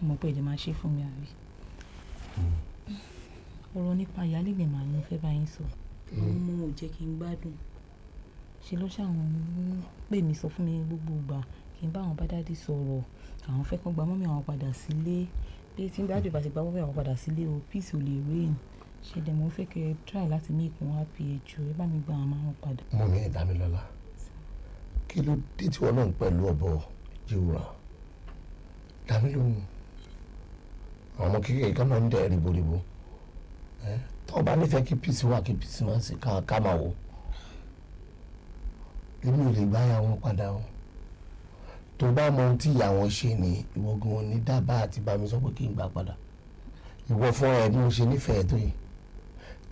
mo pé ẹ̀jẹ̀ máa ṣe fún mi àbí. Ọ̀rọ̀ nípa ìyáálé mi màá ní fẹ́ bá yín sọ. Àwọn ọmọ ò jẹ́ kí n gbádùn. Ṣe ló ṣàwọn pè mí sọ fún mi gbogbo ìgbà kí n bá àwọn bá dádì sọ̀rọ̀. Àwọn fẹ́ kán gba mọ́mí àwọn padà sílé. Pé tí dádì bá ti gba mọ́mí àwọn padà sílé o, peace ò lè reign. Ṣé dẹ̀ mo fẹ́ kẹ́ try láti make wọn happy ẹjọ́ ẹ bá mi gba àwọn máa padà. Mọ́mí ẹ̀ Dámilọ́lá, kí ló dé tí wọn náà pẹ̀lú ọ̀bọ jíwúra? Dámilóhùn, àwọn ọmọ kékeré kan náà ń dẹ̀ ríboríbo. Tó bá nífẹ̀ẹ́ kí peace wà kí peace wá sí ká máa wò. Èmi ò lè gbá ya wọn padà o. Tó bá mọ ohun tí ìyá wọn ṣe ni ìwọ gan ní dábàá àti bá mi sọ pé kí n gbà padà. Ìwọ fúnra ẹ bí mo ṣe nífẹ̀ẹ́ tó yìí.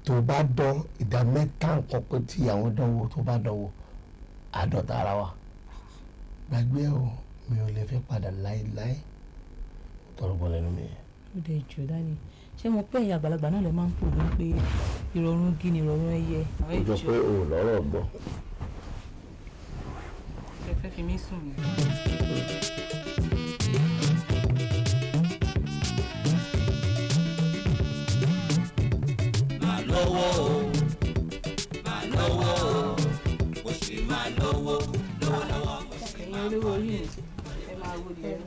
Tó bá dán ìdá mẹ́ta nǹkan pé tí ìyàwó dánwò tó bá dánwò àádọ́ta ara wa. Gbàgbé o, mi ò lè fẹ́ padà láéláé. Tọrọ bọ́ lẹ́nu mi. Ó dẹ̀ jù dání. Ṣé mo pé ẹ̀yin àgbàlagbà náà lè máa ń pò ní pé ìrọ̀rùn gí ni ìrọ̀rùn ẹyẹ. Ó jọ pé o ò lọ́rọ̀ gbọ́. Ẹ fẹ́ fi mí sùn ni. Máa lọ́wọ́ o, máa lọ́wọ́ o, mo sì máa lọ́wọ́ lọ́wọ́. Ẹ̀yin olówó yìí ẹ máa wo ilé ẹ̀rọ.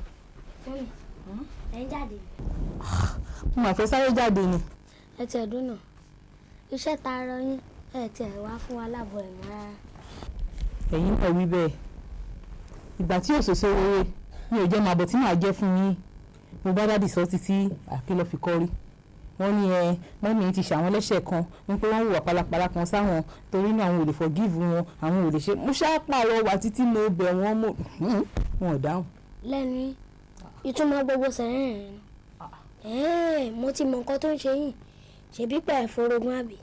ẹ̀ ń jáde. Mo máa fẹ́ sáré jáde ni. ẹ ti ẹ̀dùn náà iṣẹ́ ta ara yín ẹ ti ẹ̀ wá fún wa láàbọ̀ ẹ̀mí rárá. Ẹ̀yin náà wí bẹ́ẹ̀. Ìgbà tí òṣòṣò rere mi ò jẹ́ máa bọ̀ tí màá jẹ́ fún yín. Mo bá dádì sọ títí àkélọ́ fi kọ́ rí. Wọ́n ní mọ́mí ti ṣàwọn lẹ́sẹ̀ kan wípé wọ́n hùwà pálapàla kan sáwọn torí náà àwọn ò lè forgive wọn àwọn ò lè ṣe. Mo ṣáà pààrọ̀ wà títí mo bẹ̀ wọ́n mọ̀ wọn ò dáhùn. lẹ́nu ìtumọ̀ gbogbo sẹ́yìn rẹ̀ mo ti mọ nǹkan tó ń ṣe yìí ṣebí pẹ̀ forogún àbí.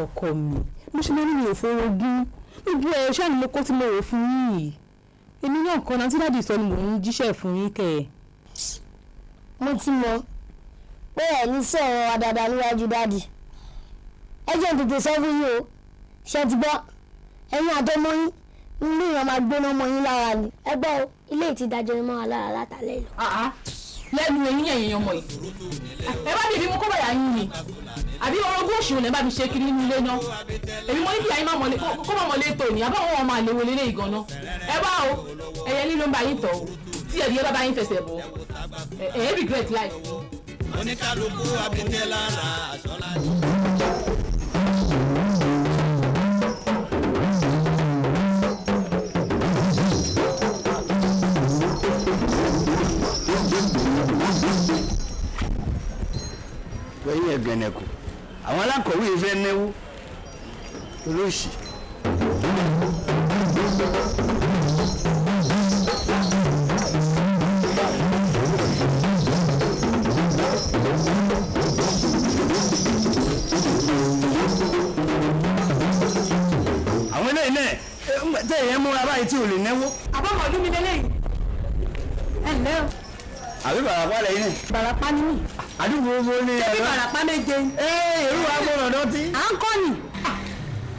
Ọkọ mi mo ṣe máa ń mi ò forogún níbi ẹ̀ ṣáà ni mo kó tí mo rò fún yín. Èmi náà kan náà tí dádì sọ ni mò ń jíṣẹ́ fún yín kẹ́ ẹ̀. mo ti mọ pé ẹ ní sọ̀rọ̀ wa dáadáa níwájú dádì ẹ jẹ́ tètè sọ fún yín o ṣe ti gbọ́ ẹ̀yin àtọmọ yín nínú ìran máa gbóná mọ́ yín lára ni ẹ gbọ́ o ilé ìtì ìdájọ́ ni mọ́ wa lára látàlẹ́ lọ. lẹ́nu ẹ̀yìn ẹ̀yìn ọmọ yìí ẹ bá mi fi mú kó bàyà yín ni àbí orogún òṣùwọ̀n lẹ́ bá mi ṣe kiri nínú ilé náà èmi mo ní kí àyín kó má mọ̀lé tò ní àbá wọn máa léwo lélẹ́ ìgan náà ẹ bá o ẹyẹ lílo ń bá yín tọ̀ o tí ẹ̀dí ẹ bá bá yín fẹsẹ̀ bọ̀ ẹ regret life. Oníkálukú abitẹ́ lára àṣọlá. Wẹ́yìn ẹ̀gẹ̀nẹ̀kù àwọn alákọ̀wé fẹ́ náwó olóṣì. báyìí tí ò lè náwó. àbọ̀mọ̀ ọdún mi lélẹ́yìn ẹ ǹlẹ́ o. àbí Ìbàràpá lẹ́yìn náà. Ìbàràpá ni mí. àdúgbò owó ní ẹ̀rọ. ṣé Ìbàràpá méje. èrú wa gbọ́dọ̀ dọ́tí. à ń kọ́ ni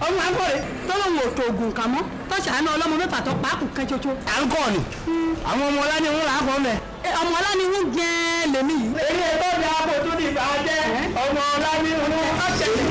ọmọ akọ́rẹ́ tọ́lọ́mù òtò ògùn kà mọ́ tọ́sà àná ọlọ́mọ mẹ́fà tó pàákù kan ṣoṣo. à ń kọ́ ni àwọn ọmọ ọlá ni wọ́n là á kọ́ mẹ́. ọmọ ọlá ni wọ́n jẹ́ lèmi yìí. èyí ẹ̀tọ́ ni àpò tó ní ìbá jẹ́ ọmọ ọlá ni wọ́n á tẹ̀lé.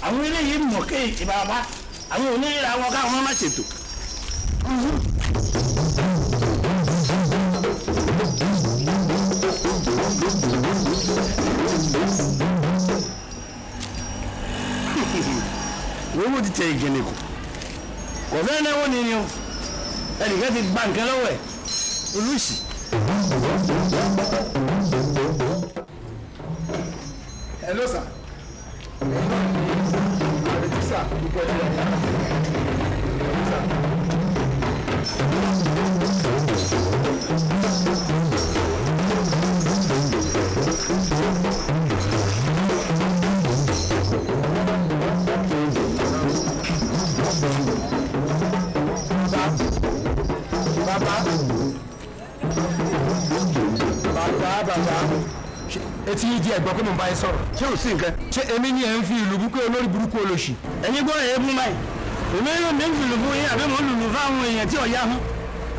àwọn eléyìí mọ̀ ké Ìbàràpá àwọn onírìíra wọn káwọn má ṣètò. owó ti tẹ ìgẹ̀nẹ̀ kù kò fẹ́ náwó ni o ẹnìkan ti gba nǹkan lọ́wọ́ ẹ̀ olùsì. Hello sir. Sir, bàbá etí yìí di ẹ̀gbọ́n pé mo bá yín sọ̀rọ̀. ṣé ò sí nǹkan. ṣé èmi ni ẹ̀ ń fi ìlú búkú olórí burúkú olóṣì. ẹ̀yin gbọ́ ẹ̀ fún báyìí èmi yóò mi ń lùlù fún yín àbí mo ń lùlù fún àwọn èèyàn tí ọ̀yá fún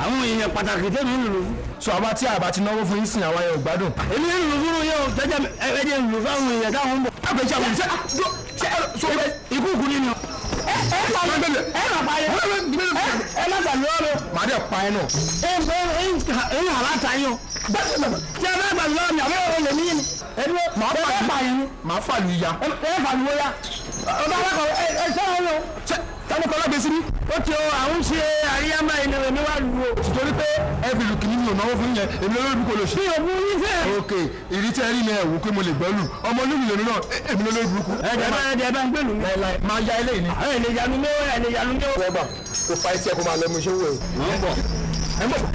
àwọn èèyàn pàtàkì tẹ́mi ń lùlù fún. sọ àwa tí àbá ti náwó fún yín sìn àwa yẹn ò gbádùn. èmi ń lùlù fún yín o jẹjẹ ẹjẹ lùlù fún àwọn èèyàn táwọn ń bọ̀. àgbẹ̀jà wò ṣe ikú kú nínú. ẹ má gbàgbé ọ̀rọ̀. màá dẹ̀ pa ẹ náà. ẹ ń hàlá ta yín o. tí a bá gbàgbé ọ̀rọ̀ mi àbẹ́ ọ̀rọ̀ lèmi yín ni. ẹni màá fàlù ìyá. ẹ fàlù wọ́yá. ọba alákọ̀ọ́ ẹ sọ́wọ́n lọ. sani kọlá gbèsè ní. ó ti o àwọn ṣe àríyá máa ń èmi wá lù ú. torí pé ẹ fi lù kìíní mi ò náwó fún yẹn èmi lórí burúkú olóṣì. mi ò mú yín fẹ́. ok ìrí tẹ́ rí mi ẹ̀ wò pé mo lè gbọ́ lù ọmọ olúmi lèmi náà èmi lórí burúkú. ẹ̀ẹ́dẹ̀ bá ń gbèlú mi. máa ya eléyìí ni. ẹ̀ lè yanu mi ó ẹ̀ lè yanu mi ó. ẹ gbà kó fa etí ẹ kó máa lọ mú iṣẹ́ wò ẹ. ẹ mọ̀ bọ̀.